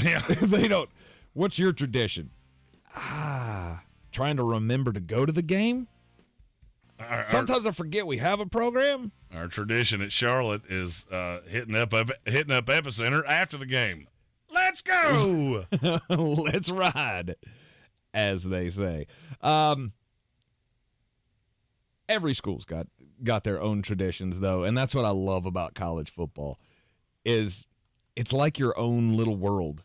Yeah. They don't. What's your tradition? Trying to remember to go to the game? Sometimes I forget we have a program. Our tradition at Charlotte is hitting up Epicenter after the game. Let's go. Let's ride, as they say. Every school's got their own traditions, though, and that's what I love about college football. Is it's like your own little world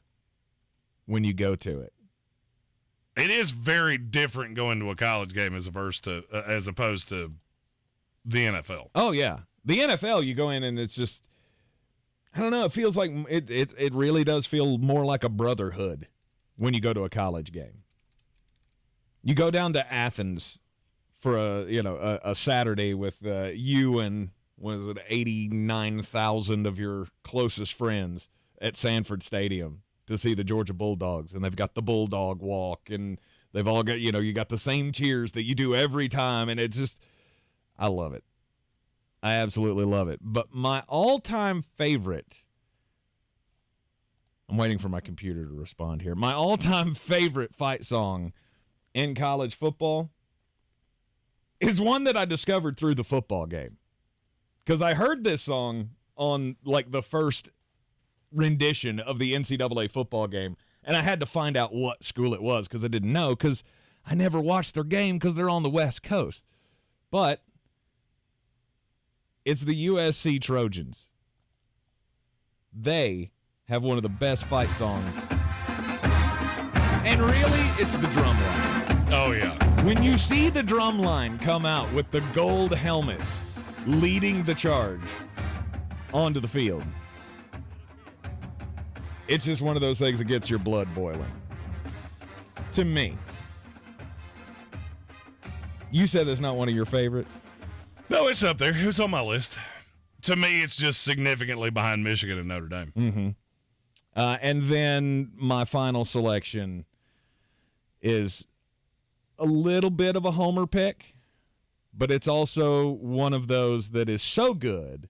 when you go to it. It is very different going to a college game as opposed to the NFL. Oh yeah, the NFL, you go in and it's just, I don't know. It feels like it really does feel more like a brotherhood when you go to a college game. You go down to Athens for a Saturday with you and 89,000 of your closest friends at Sanford Stadium to see the Georgia Bulldogs, and they've got the Bulldog Walk, and they've all got, you got the same cheers that you do every time, and it's just, I love it. I absolutely love it. But my all-time favorite, I'm waiting for my computer to respond here. My all-time favorite fight song in college football is one that I discovered through the football game. Because I heard this song on, like, the first rendition of the NCAA football game, and I had to find out what school it was because I didn't know, because I never watched their game because they're on the West Coast. But it's the USC Trojans. They have one of the best fight songs. And really, it's the drum line. Oh, yeah. When you see the drum line come out with the gold helmets leading the charge onto the field, it's just one of those things that gets your blood boiling. To me. You said that's not one of your favorites? No, it's up there. It was on my list. To me, it's just significantly behind Michigan and Notre Dame. Mm-hmm. And then my final selection is a little bit of a homer pick, but it's also one of those that is so good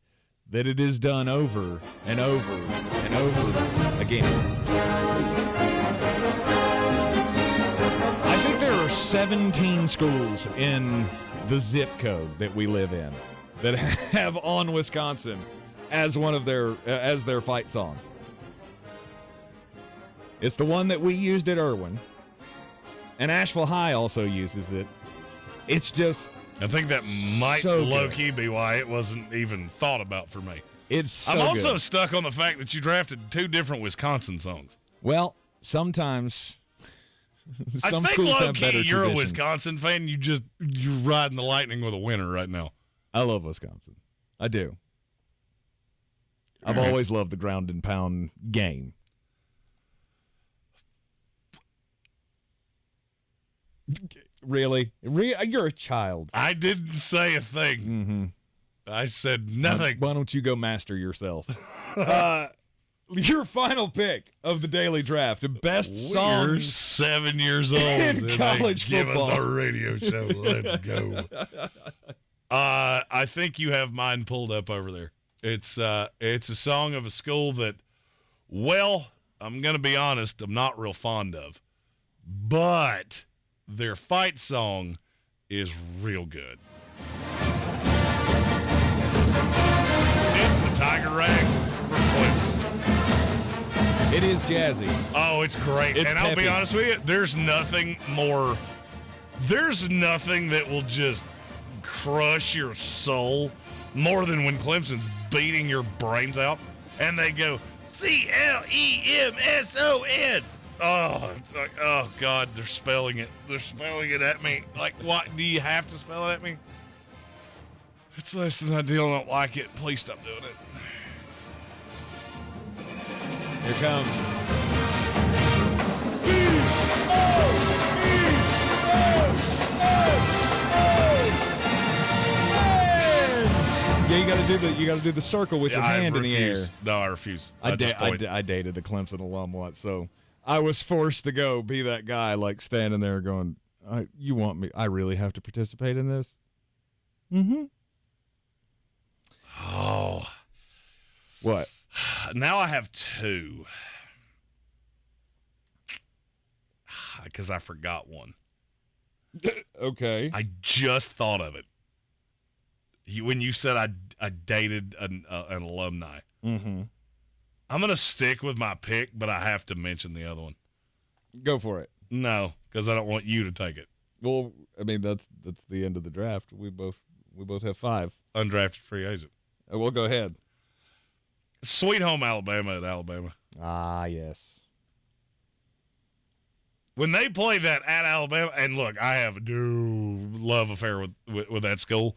that it is done over and over and over again. I think there are 17 schools in the zip code that we live in that have On Wisconsin as one of as their fight song. It's the one that we used at Irwin, and Asheville High also uses it. It's just, I think that might so low-key be why it wasn't even thought about for me. It's so I'm also good. stuck on the fact that you drafted 2 different Wisconsin songs. Well, sometimes some I think schools have better you're traditions. a Wisconsin fan. You're riding the Lightning with a winner right now. I love Wisconsin. I do. I've always loved the ground and pound game. Really? You're a child. I didn't say a thing. Mm-hmm. I said nothing. Why don't you go master yourself? Your final pick of the daily draft, best song. You're 7 years old in and college they football. Give us a radio show. Let's go. I think you have mine pulled up over there. It's a song of a school that, well, I'm going to be honest, I'm not real fond of. But their fight song is real good. It's the Tiger Rag from Clemson. It is jazzy. Oh, it's great. It's and I'll be peppy. honest with you, there's nothing that will just crush your soul more than when Clemson's beating your brains out and they go Clemson. Oh, it's like, oh God, they're spelling it. They're spelling it at me. Like, what? Do you have to spell it at me? It's less than ideal. I don't like it. Please stop doing it. Here comes. Yeah, you got to do the circle with your hand in the air. No, I refuse. I dated a Clemson alum once, so I was forced to go be that guy, like standing there going, "You want me? I really have to participate in this?" Mm-hmm. Oh, what? Now I have 2 because I forgot one. Okay. I just thought of it. When you said I dated an alumni. Mm-hmm. I'm going to stick with my pick, but I have to mention the other one. Go for it. No, because I don't want you to take it. Well, I mean, that's the end of the draft. We both have 5. Undrafted free agent. Well, go ahead. Sweet Home Alabama at Alabama. Ah, yes. When they play that at Alabama, and look, I have a love affair with that school.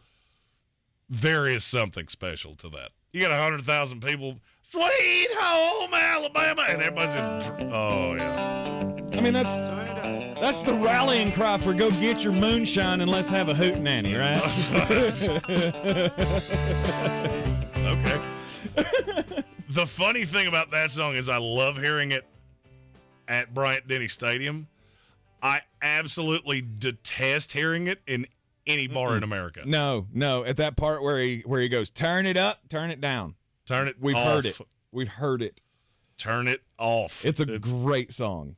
There is something special to that. You got 100,000 people, Sweet Home Alabama, and everybody's oh yeah. I mean, that's the rallying cry for go get your moonshine and let's have a hootenanny, right? Okay. The funny thing about that song is I love hearing it at Bryant-Denny Stadium. I absolutely detest hearing it in any bar in America. No. At that part where he goes, turn it up, turn it down. Turn it We've off. heard it. We've heard it. Turn it off. It's a great song.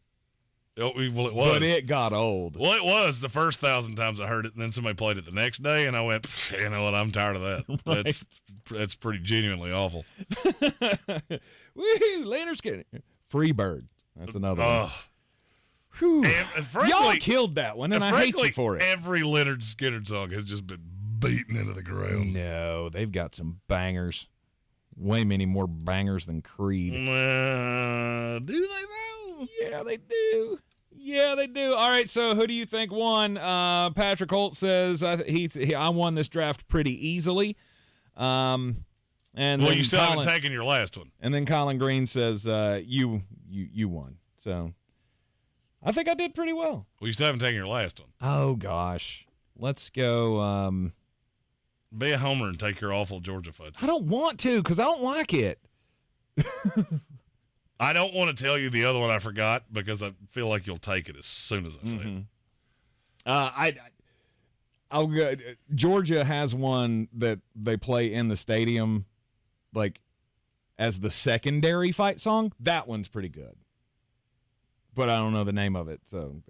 Well, it was. But it got old. Well, it was the first 1,000 times I heard it, and then somebody played it the next day, and I went, you know what, I'm tired of that. Right. That's pretty genuinely awful. Woohoo, Leonard Skinner. Freebird. That's another one. And frankly, y'all killed that one, and I hate you for it. Every Leonard Skinner song has just been beaten into the ground. No, they've got some bangers. Way many more bangers than Creed. Do they though? Yeah, they do. Yeah, they do. All right, so who do you think won? Patrick Holt says I won this draft pretty easily. And you still haven't taken your last one. And then Colin Greene says you won. So I think I did pretty well. Well, you still haven't taken your last one. Oh gosh, let's go. Be a homer and take your awful Georgia fudge. I don't want to because I don't like it. I don't want to tell you the other one I forgot because I feel like you'll take it as soon as I say it. I'll go. Georgia has one that they play in the stadium, like as the secondary fight song. That one's pretty good, but I don't know the name of it. So,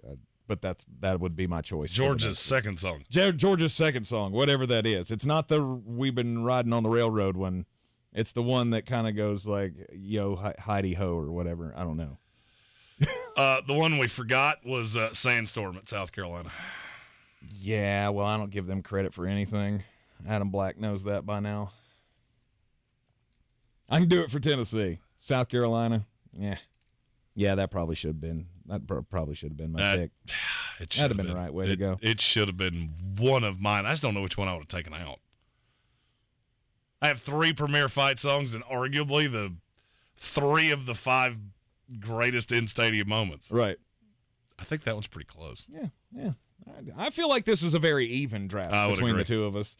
but that would be my choice. Georgia's second song. Georgia's second song, whatever that is. It's not the "We've Been Riding on the Railroad" one. It's the one that kind of goes like "Yo, Heidi Ho" or whatever. I don't know. The one we forgot was Sandstorm at South Carolina. Yeah, well, I don't give them credit for anything. Adam Black knows that by now. I can do it for Tennessee. South Carolina, yeah, that probably should have been. That probably should have been my pick. It should have been the right way to go. It should have been one of mine. I just don't know which one I would have taken out. I have 3 premier fight songs and arguably the 3 of the 5 greatest in-stadium moments. Right. I think that one's pretty close. Yeah. I feel like this was a very even draft between agree. the two of us.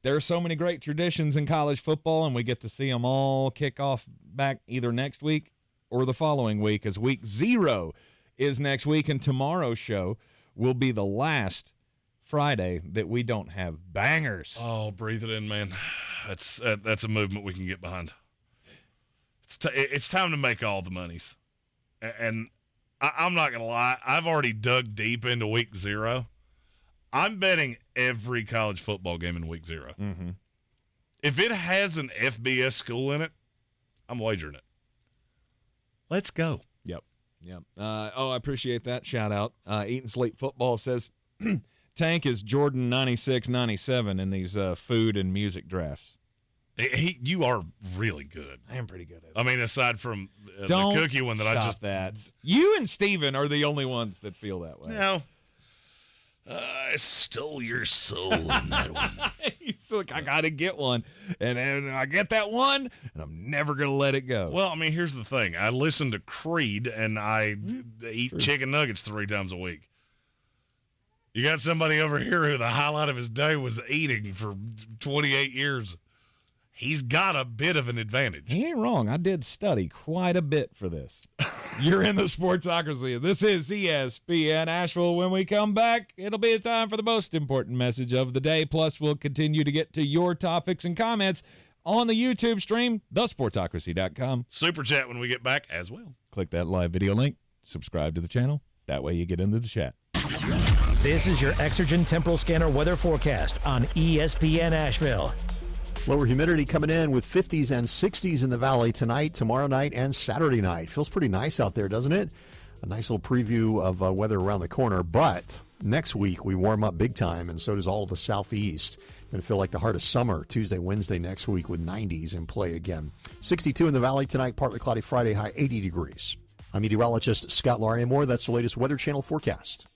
There are so many great traditions in college football, and we get to see them all kick off back either next week or the following week, as week 0 is next week, and tomorrow's show will be the last Friday that we don't have bangers. Oh, breathe it in, man. That's a movement we can get behind. It's time to make all the monies. And I'm not going to lie. I've already dug deep into week 0. I'm betting every college football game in week 0. Mm-hmm. If it has an FBS school in it, I'm wagering it. Let's go. Yep. I appreciate that shout out. Eat and Sleep Football says Tank is Jordan 96-97 in these food and music drafts. You are really good. I am pretty good at it. I mean, aside from the cookie one that I that. You and Steven are the only ones that feel that way. No. I stole your soul in that one. He's like, I got to get one. And I get that one, and I'm never going to let it go. Well, I mean, here's the thing. I listen to Creed, and I eat chicken nuggets 3 times a week. You got somebody over here who the highlight of his day was eating for 28 years. He's got a bit of an advantage. He ain't wrong. I did study quite a bit for this. You're in the Sportsocracy. This is ESPN Asheville. When we come back, it'll be a time for the most important message of the day. Plus, we'll continue to get to your topics and comments on the YouTube stream, thesportsocracy.com. Super chat when we get back as well. Click that live video link. Subscribe to the channel. That way you get into the chat. This is your Exergen Temporal Scanner weather forecast on ESPN Asheville. Lower humidity coming in with 50s and 60s in the valley tonight, tomorrow night, and Saturday night. Feels pretty nice out there, doesn't it? A nice little preview of weather around the corner. But next week, we warm up big time, and so does all of the southeast. Going to feel like the heart of summer Tuesday, Wednesday next week with 90s in play again. 62 in the valley tonight, partly cloudy Friday, high 80 degrees. I'm meteorologist Scott Lauriamore. That's the latest Weather Channel forecast.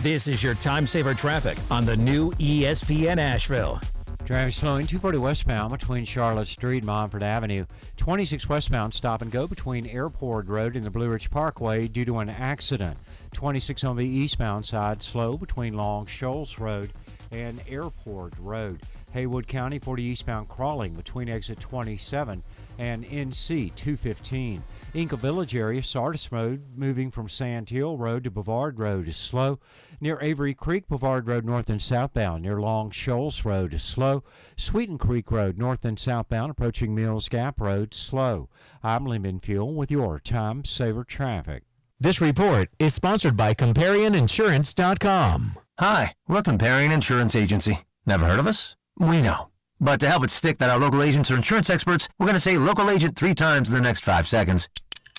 This is your time saver traffic on the new ESPN Asheville. Traffic slowing 240 westbound between Charlotte Street and Montford Avenue. 26 westbound stop and go between Airport Road and the Blue Ridge Parkway due to an accident. 26 on the eastbound side slow between Long Shoals Road and Airport Road. Haywood County 40 eastbound crawling between exit 27 and NC 215. Inca Village area, Sardis Road moving from Sand Hill Road to Bavard Road is slow. Near Avery Creek, Bavard Road north and southbound. Near Long Shoals Road is slow. Sweeten Creek Road north and southbound approaching Mills Gap Road slow. I'm Lemon Fuel with your Time Saver Traffic. This report is sponsored by ComparionInsurance.com. Hi, we're Comparion Insurance Agency. Never heard of us? We know. But to help it stick that our local agents are insurance experts, we're going to say local agent 3 times in the next 5 seconds.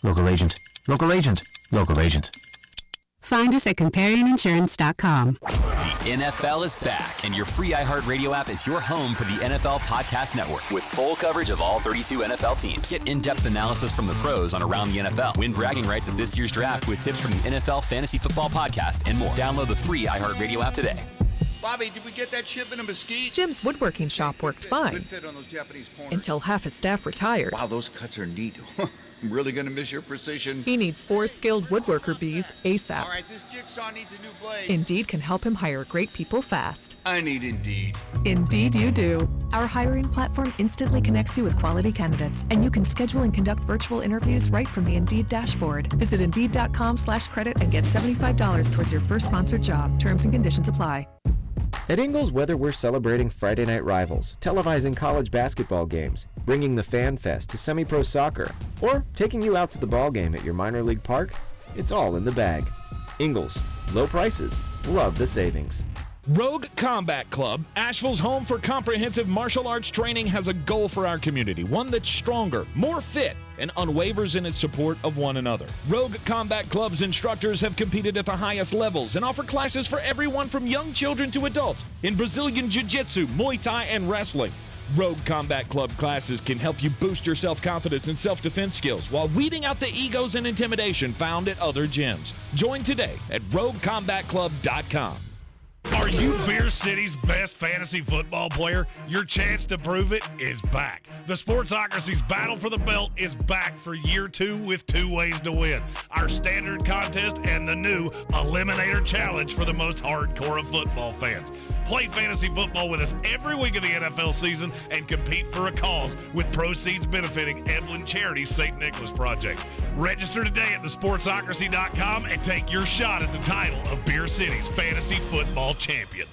Local agent, local agent, local agent. Find us at ComparionInsurance.com. The NFL is back, and your free iHeartRadio app is your home for the NFL Podcast Network with full coverage of all 32 NFL teams. Get in-depth analysis from the pros on around the NFL. Win bragging rights at this year's draft with tips from the NFL Fantasy Football Podcast and more. Download the free iHeartRadio app today. Bobby, did we get that shipment of mesquite? Jim's woodworking shop worked fine Good fit on those Japanese corners. until half his staff retired. Wow, those cuts are neat. I'm really going to miss your precision. He needs 4 skilled woodworker bees ASAP. All right, this jigsaw needs a new blade. Indeed can help him hire great people fast. I need Indeed. Indeed you do. Our hiring platform instantly connects you with quality candidates, and you can schedule and conduct virtual interviews right from the Indeed dashboard. Visit Indeed.com/credit and get $75 towards your first sponsored job. Terms and conditions apply. At Ingles, whether we're celebrating Friday night rivals, televising college basketball games, bringing the Fan Fest to semi-pro soccer, or taking you out to the ball game at your minor league park, it's all in the bag. Ingles, low prices, love the savings. Rogue Combat Club, Asheville's home for comprehensive martial arts training, has a goal for our community, one that's stronger, more fit, and unwavers in its support of one another. Rogue Combat Club's instructors have competed at the highest levels and offer classes for everyone from young children to adults in Brazilian Jiu-Jitsu, Muay Thai, and wrestling. Rogue Combat Club classes can help you boost your self-confidence and self-defense skills while weeding out the egos and intimidation found at other gyms. Join today at roguecombatclub.com. Are you Beer City's best fantasy football player? Your chance to prove it is back. The Sportsocracy's Battle for the Belt is back for year 2 with 2 ways to win. Our standard contest and the new Eliminator Challenge for the most hardcore of football fans. Play fantasy football with us every week of the NFL season and compete for a cause with proceeds benefiting Eblen Charities St. Nicholas Project. Register today at thesportsocracy.com and take your shot at the title of Beer City's fantasy football champion.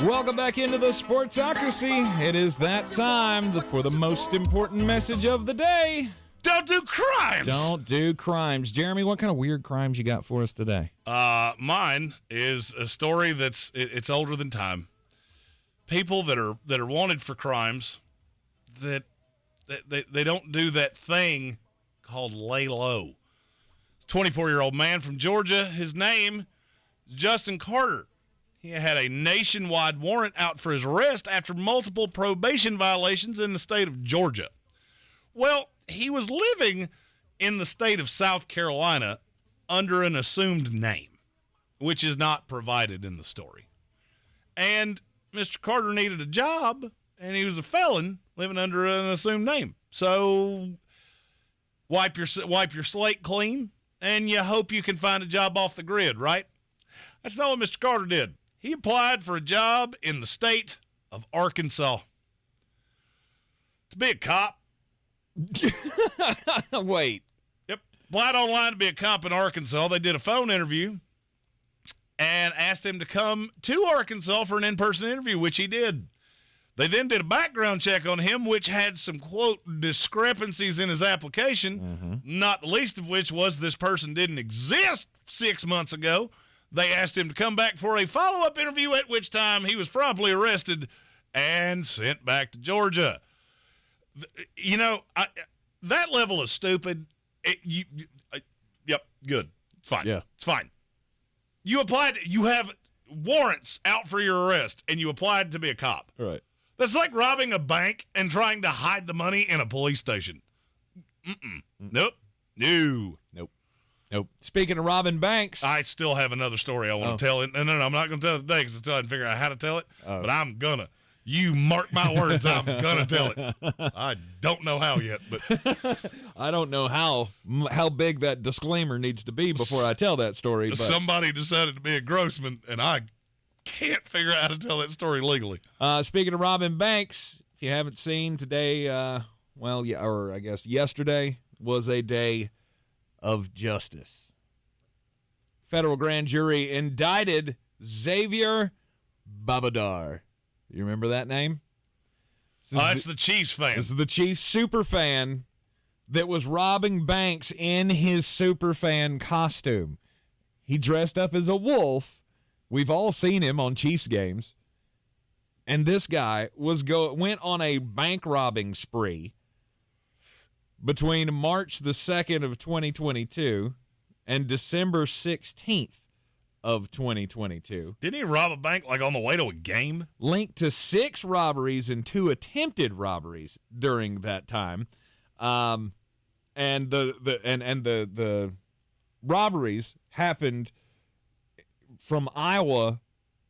Welcome back into the Sportsocracy. It is that time for the most important message of the day. Don't do crimes! Don't do crimes. Jeremy, what kind of weird crimes you got for us today? Mine is a story it's older than time. People that are wanted for crimes that they don't do that thing called lay low. 24-year-old man from Georgia. His name is Justin Carter. He had a nationwide warrant out for his arrest after multiple probation violations in the state of Georgia. Well, he was living in the state of South Carolina under an assumed name, which is not provided in the story. And Mr. Carter needed a job, and he was a felon living under an assumed name. So wipe your slate clean, and you hope you can find a job off the grid, right? That's not what Mr. Carter did. He applied for a job in the state of Arkansas to be a cop. Wait. Yep. Applied online to be a cop in Arkansas. They did a phone interview and asked him to come to Arkansas for an in-person interview, which he did. They then did a background check on him, which had some, quote, discrepancies in his application, not the least of which was this person didn't exist 6 months ago. They asked him to come back for a follow-up interview, at which time he was promptly arrested and sent back to Georgia. You know, that level of stupid, yep, good. It's fine. Yeah. It's fine. You have warrants out for your arrest, and you applied to be a cop. Right. That's like robbing a bank and trying to hide the money in a police station. Nope. No. Nope. Speaking of robbing banks. I still have another story I want to tell. No, I'm not going to tell it today because I still haven't figured out how to tell it, but I'm going to. You mark my words, I'm going to tell it. I don't know how yet, but I don't know how big that disclaimer needs to be before I tell that story. But somebody decided to be a grossman, and I can't figure out how to tell that story legally. Speaking of robbing banks, if you haven't seen today, or I guess yesterday was a day of justice. Federal grand jury indicted Xavier Babadar. You remember that name? That's the Chiefs fan. This is the Chiefs super fan that was robbing banks in his super fan costume. He dressed up as a wolf. We've all seen him on Chiefs games. And this guy went on a bank robbing spree between March the 2nd of 2022 and December 16th of 2022. Didn't he rob a bank like on the way to a game? Linked to 6 robberies and 2 attempted robberies during that time. And the robberies happened from Iowa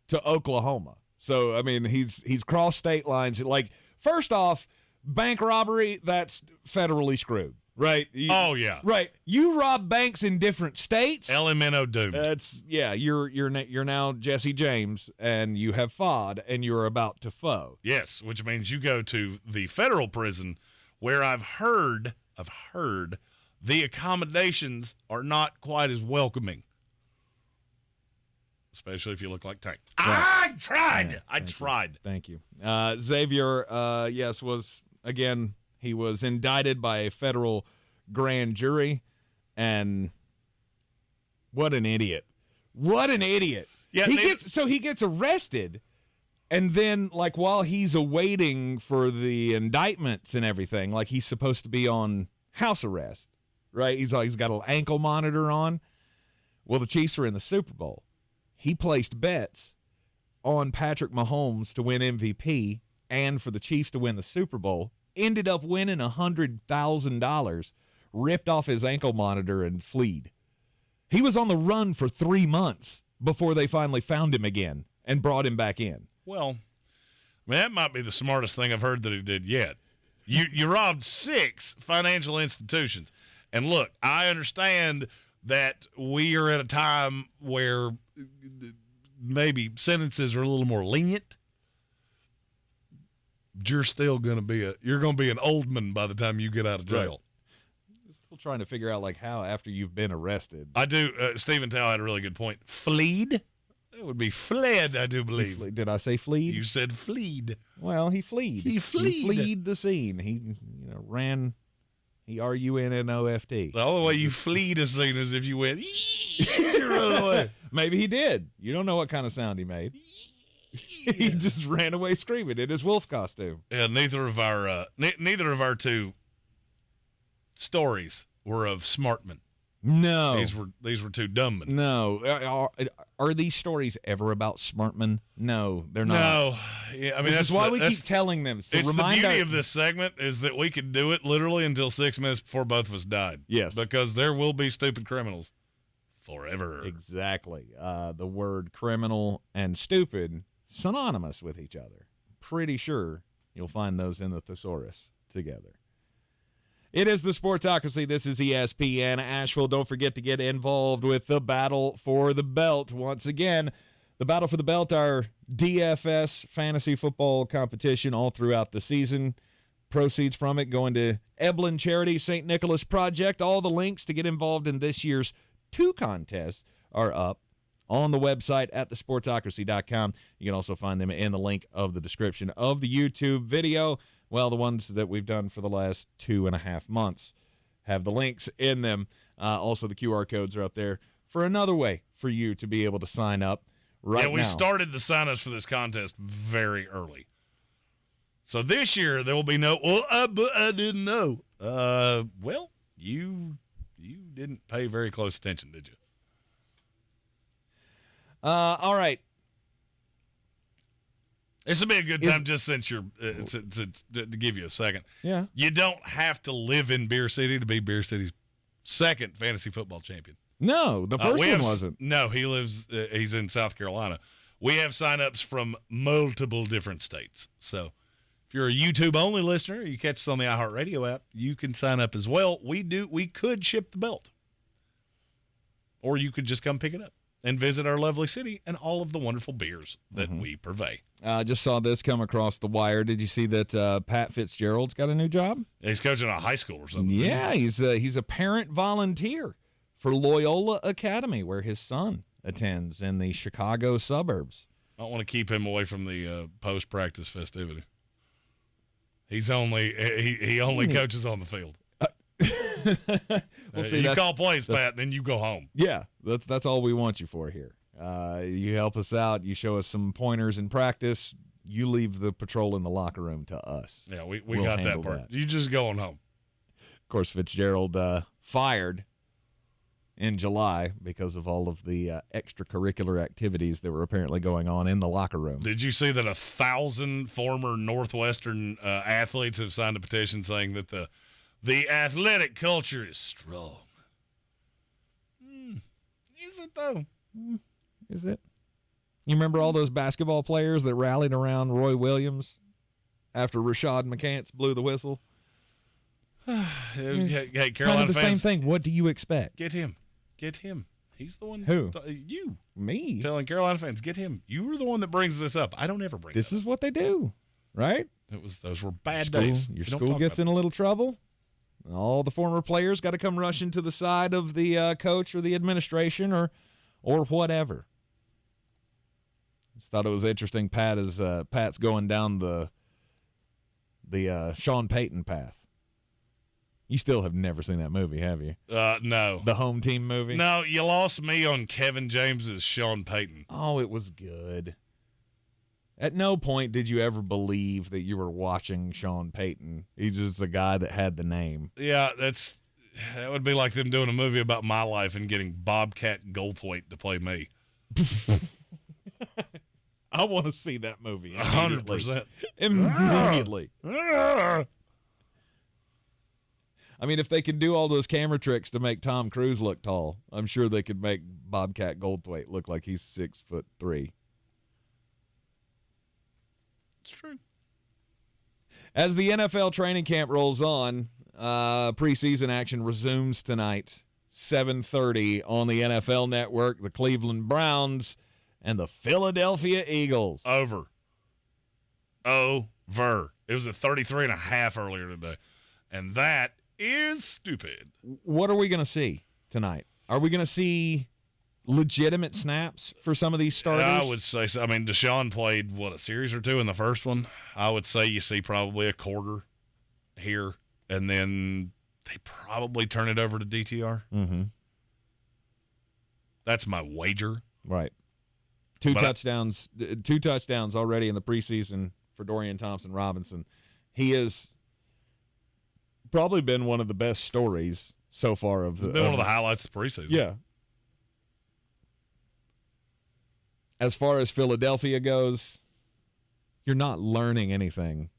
to Oklahoma. So I mean, he's crossed state lines. Like, first off, bank robbery, that's federally screwed. Right. Oh yeah. Right. You rob banks in different states. LMNO doomed. You're now Jesse James, and you have FOD, and you're about to foe. Yes, which means you go to the federal prison, where I've heard the accommodations are not quite as welcoming, especially if you look like Tank. Right. I tried. Yeah, I tried. Thank you. Xavier, he was indicted by a federal grand jury, and what an idiot. What an idiot. Yeah, he gets arrested, and then, like, while he's awaiting for the indictments and everything, like, he's supposed to be on house arrest, right? He's got an ankle monitor on. Well, the Chiefs were in the Super Bowl. He placed bets on Patrick Mahomes to win MVP and for the Chiefs to win the Super Bowl. Ended up winning $100,000, ripped off his ankle monitor, and fled. He was on the run for 3 months before they finally found him again and brought him back in. Well, that might be the smartest thing I've heard that he did yet. You robbed 6 financial institutions. And look, I understand that we are at a time where maybe sentences are a little more lenient. You're still going to be an old man by the time you get out of jail. Right. Still trying to figure out like how after you've been arrested. I do. Stephen Tao had a really good point. Fleed? That would be fled, I do believe. Did I say fleed? You said fleed. Well, he fleed. He fled the scene. He ran. He R-U-N-N-O-F-T. The only way you fleed a scene is if you went, you run away. Maybe he did. You don't know what kind of sound he made. He just ran away screaming in his wolf costume. Yeah, neither of our two stories were of smart men. No. These were two dumb men. No. Are these stories ever about smart men? No, they're not. No. Yeah, I mean, that's why we keep telling them. So it's the beauty of this segment is that we could do it literally until 6 minutes before both of us died. Yes. Because there will be stupid criminals forever. Exactly. The word criminal and stupid synonymous with each other. Pretty sure you'll find those in the thesaurus together. It is the Sportsocracy. This is ESPN Asheville. Don't forget to get involved with the Battle for the Belt. Once again, the Battle for the Belt, our DFS fantasy football competition all throughout the season. Proceeds from it going to Eblen Charities St. Nicholas Project. All the links to get involved in this year's 2 contests are up on the website at thesportsocracy.com. You can also find them in the link of the description of the YouTube video. Well, the ones that we've done for the last 2.5 months have the links in them. Also, the QR codes are up there for another way for you to be able to sign up right now. Yeah, we started the sign-ups for this contest very early. So this year, there will be no, I didn't know. Well, you didn't pay very close attention, did you? All right. This would be a good time just since you're to give you a second. Yeah. You don't have to live in Beer City to be Beer City's second fantasy football champion. No, the first one wasn't. No, he's in South Carolina. We have signups from multiple different states. So if you're a YouTube-only listener, you catch us on the iHeartRadio app, you can sign up as well. We could ship the belt. Or you could just come pick it up and visit our lovely city and all of the wonderful beers that we purvey. I just saw this come across the wire. Did you see that Pat Fitzgerald's got a new job? He's coaching a high school or something. Yeah, he's a parent volunteer for Loyola Academy, where his son attends in the Chicago suburbs. I don't want to keep him away from the post-practice festivity. He only coaches on the field. Well, see, you call plays, Pat, then you go home. Yeah, that's all we want you for here. You help us out. You show us some pointers in practice. You leave the patrol in the locker room to us. Yeah, we'll got that part. You just going home. Of course, Fitzgerald fired in July because of all of the extracurricular activities that were apparently going on in the locker room. Did you see that 1,000 former Northwestern athletes have signed a petition saying that the athletic culture is strong? Is it, though? Is it? You remember all those basketball players that rallied around Roy Williams after Rashad McCants blew the whistle? Hey, Carolina kind of the fans, same thing. What do you expect? Get him. He's the one. Who? You. Me. Telling Carolina fans, get him. You were the one that brings this up. I don't ever bring this. This is what they do, right? Those were bad days. Your school gets in a little trouble. All the former players got to come rushing to the side of the coach or the administration or whatever. Just thought it was interesting. Pat's going down the Sean Payton path. You still have never seen that movie, have you? No. The Home Team movie? No, you lost me on Kevin James's Sean Payton. Oh, it was good. At no point did you ever believe that you were watching Sean Payton. He's just a guy that had the name. Yeah, That would be like them doing a movie about my life and getting Bobcat Goldthwait to play me. I want to see that movie. 100%. Immediately. I mean, if they can do all those camera tricks to make Tom Cruise look tall, I'm sure they could make Bobcat Goldthwait look like he's 6'3". It's true. As the NFL training camp rolls on, preseason action resumes tonight, 7:30 on the NFL Network. The Cleveland Browns and the Philadelphia Eagles. Over. It was at 33.5 earlier today. And that is stupid. What are we going to see tonight? Are we going to see legitimate snaps for some of these starters? I would say so. I mean, Deshaun played, a series or two in the first one? I would say you see probably a quarter here, and then they probably turn it over to DTR. Mm-hmm. That's my wager. Right. Two touchdowns already in the preseason for Dorian Thompson-Robinson. He has probably been one of the best stories so far of the. It's been one of the highlights of the preseason. Yeah. As far as Philadelphia goes, you're not learning anything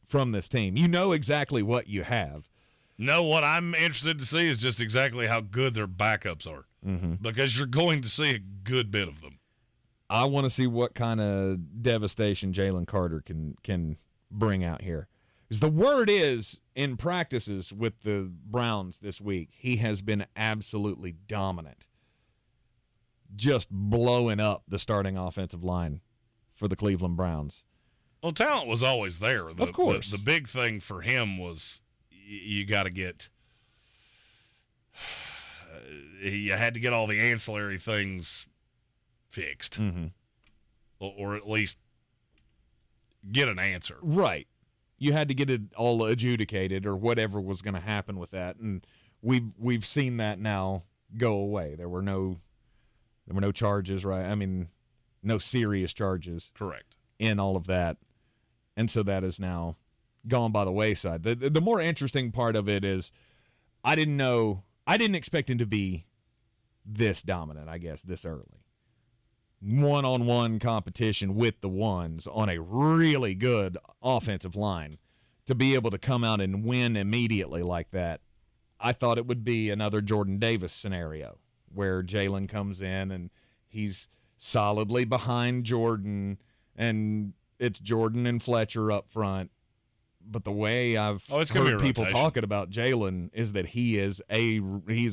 from this team. You know exactly what you have. No, what I'm interested to see is just exactly how good their backups are. Mm-hmm. Because you're going to see a good bit of them. I want to see what kind of devastation Jalen Carter can bring out here. Because the word is, in practices with the Browns this week, he has been absolutely dominant. Just blowing up the starting offensive line for the Cleveland Browns. Well, talent was always there. Of course. The big thing for him was you got to get you had to get all the ancillary things fixed. Mm-hmm. Or at least get an answer. Right. You had to get it all adjudicated or whatever was going to happen with that. And we've seen that now go away. There were no charges, right? I mean, no serious charges. Correct. In all of that. And so that is now gone by the wayside. The more interesting part of it is I didn't expect him to be this dominant, I guess, this early. One-on-one competition with the ones on a really good offensive line to be able to come out and win immediately like that. I thought it would be another Jordan Davis scenario where Jalen comes in and he's solidly behind Jordan and it's Jordan and Fletcher up front. But the way I've heard people talking about Jalen is that he's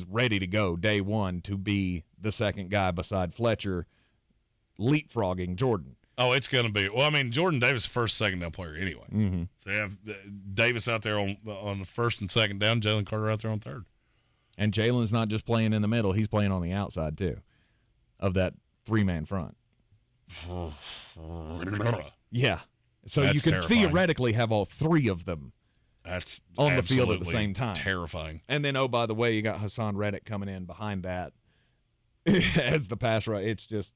ready to go day one to be the second guy beside Fletcher, leapfrogging Jordan. Oh, it's going to be. Well, I mean, Jordan Davis is first, second down player anyway. Mm-hmm. So you have Davis out there on the first and second down, Jalen Carter out there on third. And Jalen's not just playing in the middle; he's playing on the outside too, of that three-man front. Yeah, so That's you can terrifying. theoretically have all three of them. That's on the field at the same time. Terrifying. And then, oh, by the way, you got Hassan Reddick coming in behind that as the pass rush. It's just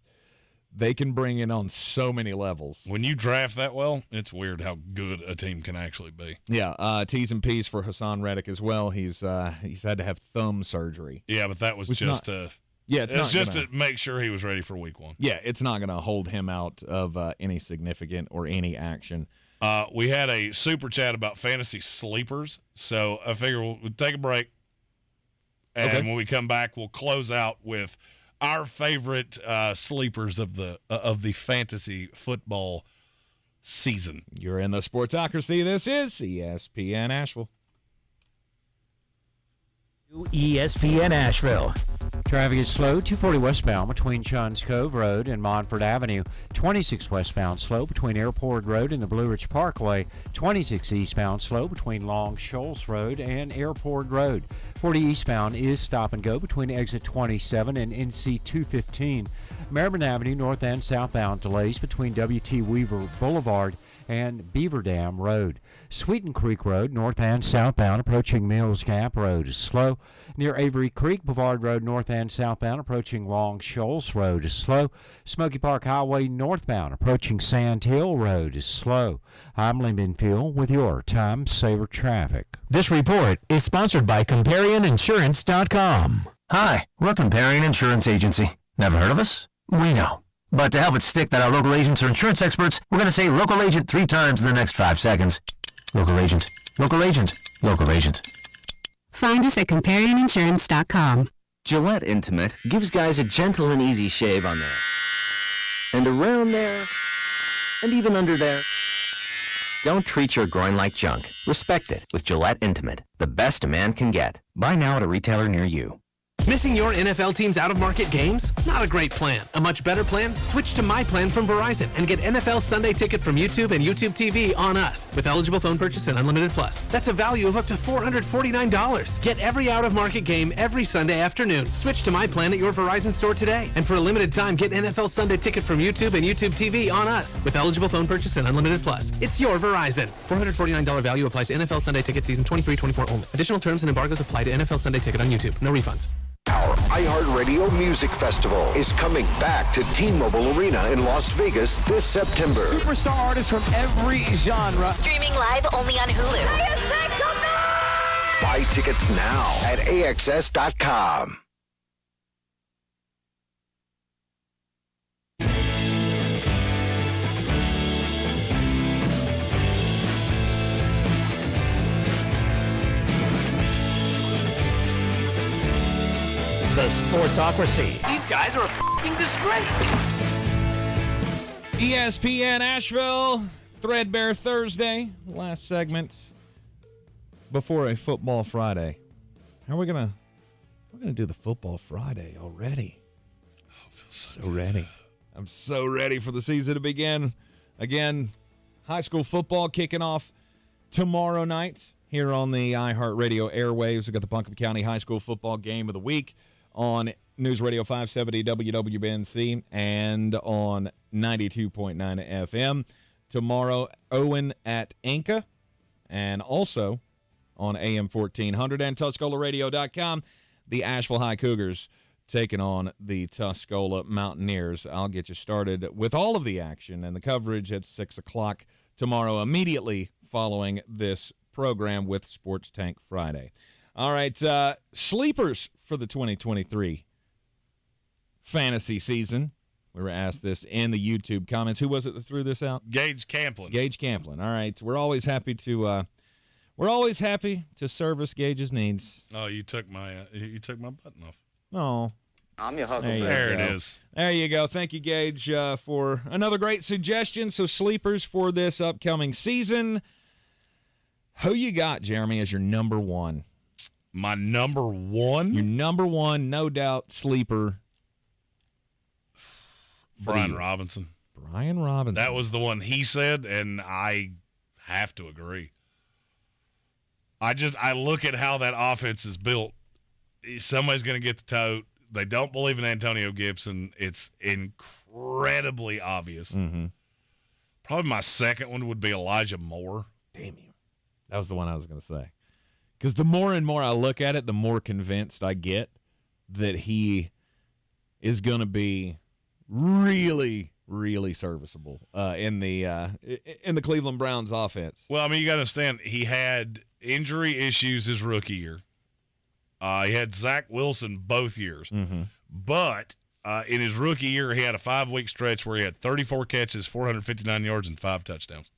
they can bring it on so many levels. When you draft that well, it's weird how good a team can actually be. Yeah, T's and P's for Hassan Reddick as well. He's had to have thumb surgery. Yeah, but that was just to make sure he was ready for week one. Yeah, it's not going to hold him out of any significant or any action. We had a super chat about fantasy sleepers, so I figure we'll take a break, and when we come back, we'll close out with our favorite sleepers of the fantasy football season. You're in the Sportsocracy. This is ESPN Asheville. ESPN Asheville. Traffic is slow, 240 westbound between Shuns Cove Road and Montford Avenue. 26 westbound slow between Airport Road and the Blue Ridge Parkway. 26 eastbound slow between Long Shoals Road and Airport Road. 40 eastbound is stop and go between exit 27 and NC 215. Merriman Avenue north and southbound delays between W.T. Weaver Boulevard and Beaver Dam Road. Sweeten Creek Road, north and southbound, approaching Mills Gap Road is slow. Near Avery Creek, Boulevard Road, north and southbound, approaching Long Shoals Road is slow. Smoky Park Highway, northbound, approaching Sand Hill Road is slow. I'm Lyndon Field with your Time Saver Traffic. This report is sponsored by ComparionInsurance.com. Hi, we're Comparion Insurance Agency. Never heard of us? We know. But to help it stick that our local agents are insurance experts, we're going to say local agent 3 times in the next 5 seconds. Local agent, local agent, local agent. Find us at ComparionInsurance.com. Gillette Intimate gives guys a gentle and easy shave on there. And around there. And even under there. Don't treat your groin like junk. Respect it with Gillette Intimate, the best a man can get. Buy now at a retailer near you. Missing your NFL team's out-of-market games? Not a great plan. A much better plan? Switch to My Plan from Verizon and get NFL Sunday Ticket from YouTube and YouTube TV on us with eligible phone purchase and Unlimited Plus. That's a value of up to $449. Get every out-of-market game every Sunday afternoon. Switch to My Plan at your Verizon store today. And for a limited time, get NFL Sunday Ticket from YouTube and YouTube TV on us with eligible phone purchase and Unlimited Plus. It's your Verizon. $449 value applies to NFL Sunday Ticket season 23-24 only. Additional terms and embargoes apply to NFL Sunday Ticket on YouTube. No refunds. Our iHeartRadio Music Festival is coming back to T-Mobile Arena in Las Vegas this September. Superstar artists from every genre. Streaming live only on Hulu. Buy tickets now at AXS.com. The Sportsocracy. These guys are a f***ing disgrace. ESPN Asheville, Threadbare Thursday, last segment before a Football Friday. How are we gonna? We're gonna do the Football Friday already. Oh, I feel so ready. I'm so ready for the season to begin. Again, high school football kicking off tomorrow night here on the iHeartRadio airwaves. We've got the Buncombe County High School Football Game of the Week on News Radio 570 WWBNC and on 92.9 FM. Tomorrow, Owen at Inca, and also on AM 1400 and TuscolaRadio.com, the Asheville High Cougars taking on the Tuscola Mountaineers. I'll get you started with all of the action and the coverage at 6 o'clock tomorrow, immediately following this program with Sports Tank Friday. All right, sleepers for the 2023 fantasy season. We were asked this in the YouTube comments. Who was it that threw this out? Gage Camplin. Gage Camplin. All right, we're always happy to service Gage's needs. Oh, you took my button off. Oh, I'm your huckleberry. There it is. There you go. Thank you, Gage, for another great suggestion. So sleepers for this upcoming season. Who you got, Jeremy, as your number one? My number one? Your number one, no doubt, sleeper. Brian Robinson. Brian Robinson. That was the one he said, and I have to agree. I look at how that offense is built. Somebody's going to get the tote. They don't believe in Antonio Gibson. It's incredibly obvious. Mm-hmm. Probably my second one would be Elijah Moore. Damn you. That was the one I was going to say. Because the more and more I look at it, the more convinced I get that he is going to be really, really serviceable in the Cleveland Browns offense. Well, I mean, you got to understand, he had injury issues his rookie year. He had Zach Wilson both years. Mm-hmm. But in his rookie year, he had a 5-week stretch where he had 34 catches, 459 yards, and 5 touchdowns.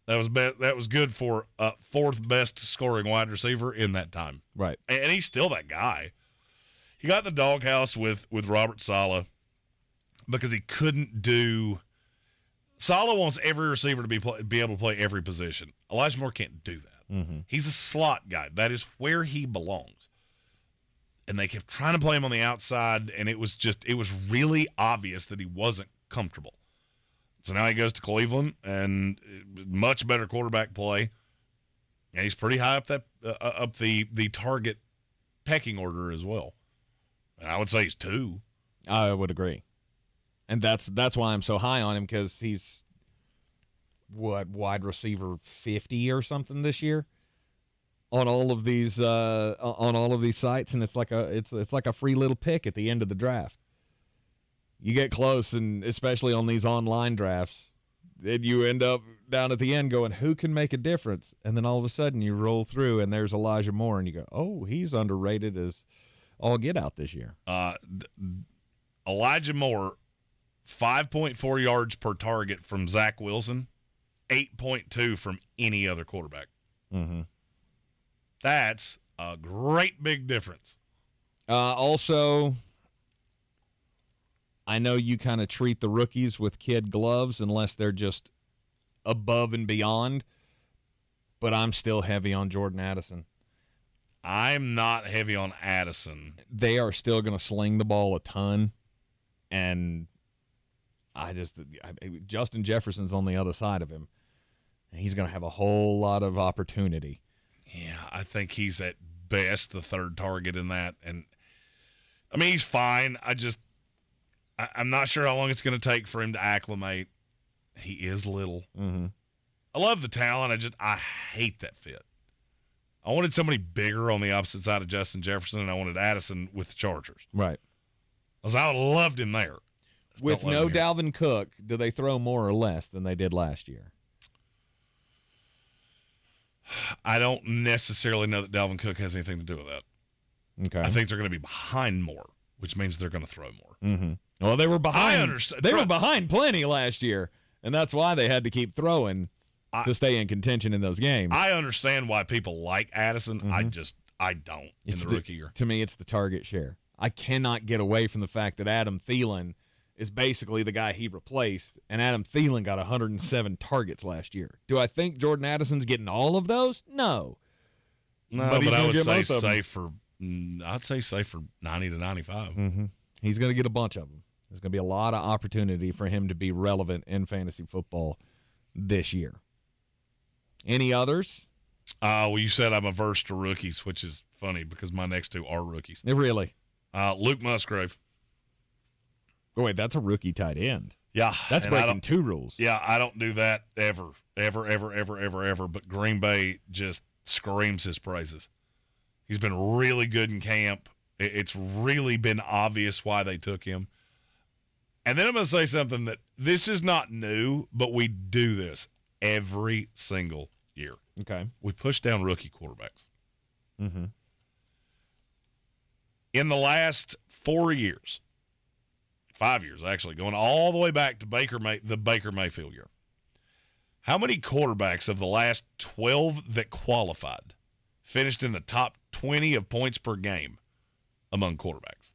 That was good for fourth best scoring wide receiver in that time. Right. And he's still that guy. He got in the doghouse with Robert Saleh because he couldn't do – Saleh wants every receiver to be able to play every position. Elijah Moore can't do that. Mm-hmm. He's a slot guy. That is where he belongs. And they kept trying to play him on the outside, and it was really obvious that he wasn't comfortable. So now he goes to Cleveland, and much better quarterback play, and he's pretty high up the target pecking order as well. And I would say he's 2. I would agree, and that's why I'm so high on him, because he's wide receiver 50 or something this year on all of these sites, and it's like a free little pick at the end of the draft. You get close, and especially on these online drafts, and you end up down at the end going, who can make a difference? And then all of a sudden you roll through, and there's Elijah Moore, and you go, oh, he's underrated as all get out this year. Elijah Moore, 5.4 yards per target from Zach Wilson, 8.2 from any other quarterback. Mm-hmm. That's a great big difference. Also, I know you kind of treat the rookies with kid gloves unless they're just above and beyond, but I'm still heavy on Jordan Addison. I'm not heavy on Addison. They are still going to sling the ball a ton, and Justin Jefferson's on the other side of him. He's going to have a whole lot of opportunity. Yeah, I think he's at best the third target in that. And, I mean, he's fine. I'm not sure how long it's going to take for him to acclimate. He is little. Mm-hmm. I love the talent. I hate that fit. I wanted somebody bigger on the opposite side of Justin Jefferson, and I wanted Addison with the Chargers. Right. Because I would have loved him there. With no Dalvin Cook, do they throw more or less than they did last year? I don't necessarily know that Dalvin Cook has anything to do with that. Okay. I think they're going to be behind more, which means they're going to throw more. Mm-hmm. Well, they were behind. I understand. They were behind plenty last year, and that's why they had to keep throwing to stay in contention in those games. I understand why people like Addison. Mm-hmm. I don't in the rookie year. To me, it's the target share. I cannot get away from the fact that Adam Thielen is basically the guy he replaced, and Adam Thielen got 107 targets last year. Do I think Jordan Addison's getting all of those? No. No, but I would say safe for 90 to 95. Mm-hmm. He's going to get a bunch of them. There's going to be a lot of opportunity for him to be relevant in fantasy football this year. Any others? Well, you said I'm averse to rookies, which is funny because my next two are rookies. Really? Luke Musgrave. Oh, wait, that's a rookie tight end. Yeah. That's breaking two rules. Yeah, I don't do that ever. But Green Bay just screams his praises. He's been really good in camp. It's really been obvious why they took him. And then I'm going to say something that this is not new, but we do this every single year. Okay. We push down rookie quarterbacks. Mm-hmm. In the last 4 years, 5 years actually, going all the way back to the Baker Mayfield year, how many quarterbacks of the last 12 that qualified finished in the top 20 of points per game among quarterbacks?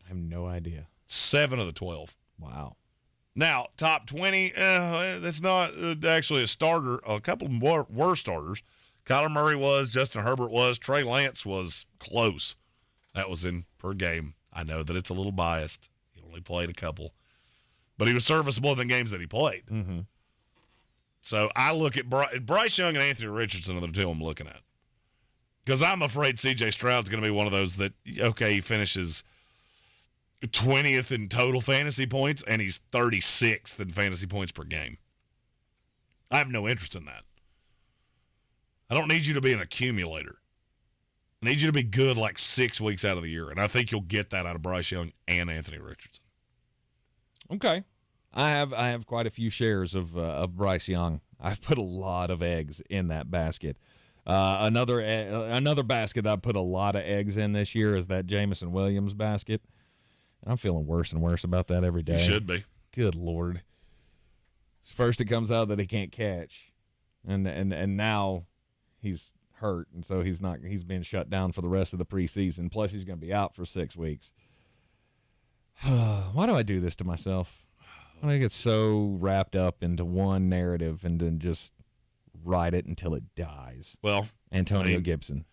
I have no idea. 7 of the 12. Wow. Now, top 20, that's not actually a starter. A couple more were starters. Kyler Murray was, Justin Herbert was, Trey Lance was close. That was in per game. I know that it's a little biased. He only played a couple. But he was serviceable in the games that he played. Mm-hmm. So I look at Bryce Young and Anthony Richardson are the two I'm looking at. Because I'm afraid C.J. Stroud's going to be one of those that, okay, he finishes 20th in total fantasy points, and he's 36th in fantasy points per game. I have no interest in that. I don't need you to be an accumulator. I need you to be good like 6 weeks out of the year, and I think you'll get that out of Bryce Young and Anthony Richardson. Okay. I have quite a few shares of Bryce Young. I've put a lot of eggs in that basket. Another basket that I put a lot of eggs in this year is that Jamison Williams basket. I'm feeling worse and worse about that every day. You should be. Good Lord. First it comes out that he can't catch, and now he's hurt, and so he's been shut down for the rest of the preseason. Plus he's going to be out for 6 weeks. Why do I do this to myself? Why do I get so wrapped up into one narrative and then just ride it until it dies? Well, Antonio Gibson.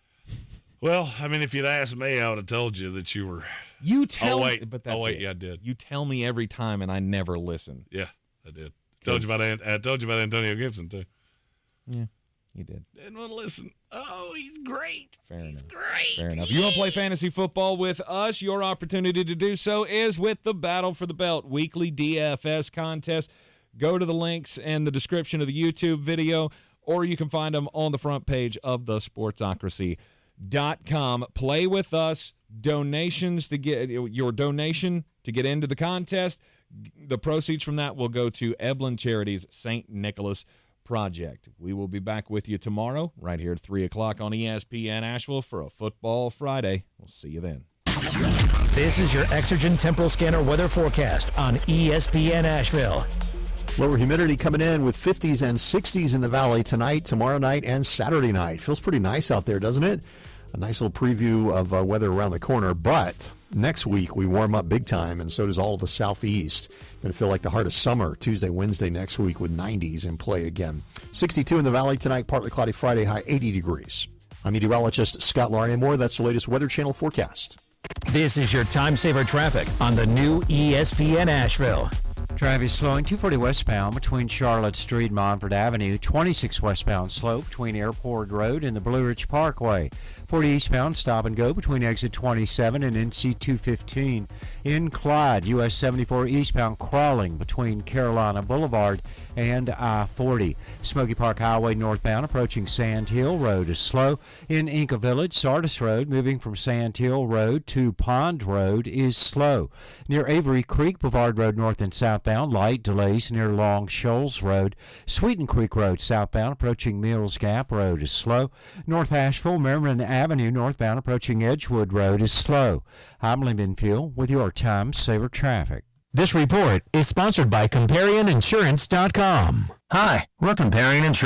Well, I mean, if you'd asked me, I would have told you that you were. You tell me. But that's yeah, I did. You tell me every time, and I never listen. Yeah, I did. I told you about Antonio Gibson too. Yeah, you did. Didn't want to listen. Oh, he's great. He's great. Fair enough. You want to play fantasy football with us? Your opportunity to do so is with the Battle for the Belt weekly DFS contest. go to the links in the description of the YouTube video, or you can find them on the front page of the Sportsocracy.com. Play with us. Donations to get your donation to get into the contest. The proceeds from that will go to Eblen Charities St. Nicholas Project. We will be back with you tomorrow right here at 3 o'clock on ESPN Asheville for a Football Friday. We'll see you then. This is your Exergen Temporal Scanner weather forecast on ESPN Asheville. Lower humidity coming in with 50s and 60s in the valley tonight, tomorrow night, and Saturday night. Feels pretty nice out there, doesn't it? A nice little preview of weather around the corner, but next week we warm up big time, and so does all of the southeast. Going to feel like the heart of summer Tuesday, Wednesday next week with 90s in play again. 62 in the valley tonight, partly cloudy Friday, high 80 degrees. I'm meteorologist Scott Larimore. That's the latest Weather Channel forecast. This is your time saver traffic on the new ESPN Asheville. Traffic slowing 240 westbound between Charlotte Street and Montford Avenue, 26 westbound slow between Airport Road and the Blue Ridge Parkway, 40 eastbound stop and go between exit 27 and NC 215. In Clyde, US 74 eastbound crawling between Carolina Boulevard and I-40. Smoky Park Highway northbound approaching Sand Hill Road is slow. In Inca Village, Sardis Road moving from Sand Hill Road to Pond Road is slow. Near Avery Creek, Boulevard Road north and southbound, light delays near Long Shoals Road. Sweeten Creek Road southbound approaching Mills Gap Road is slow. North Asheville, Merriman Avenue northbound approaching Edgewood Road is slow. I'm Lyndon Fuel with your Time Saver Traffic. This report is sponsored by ComparionInsurance.com. Hi, we're Comparion Insurance.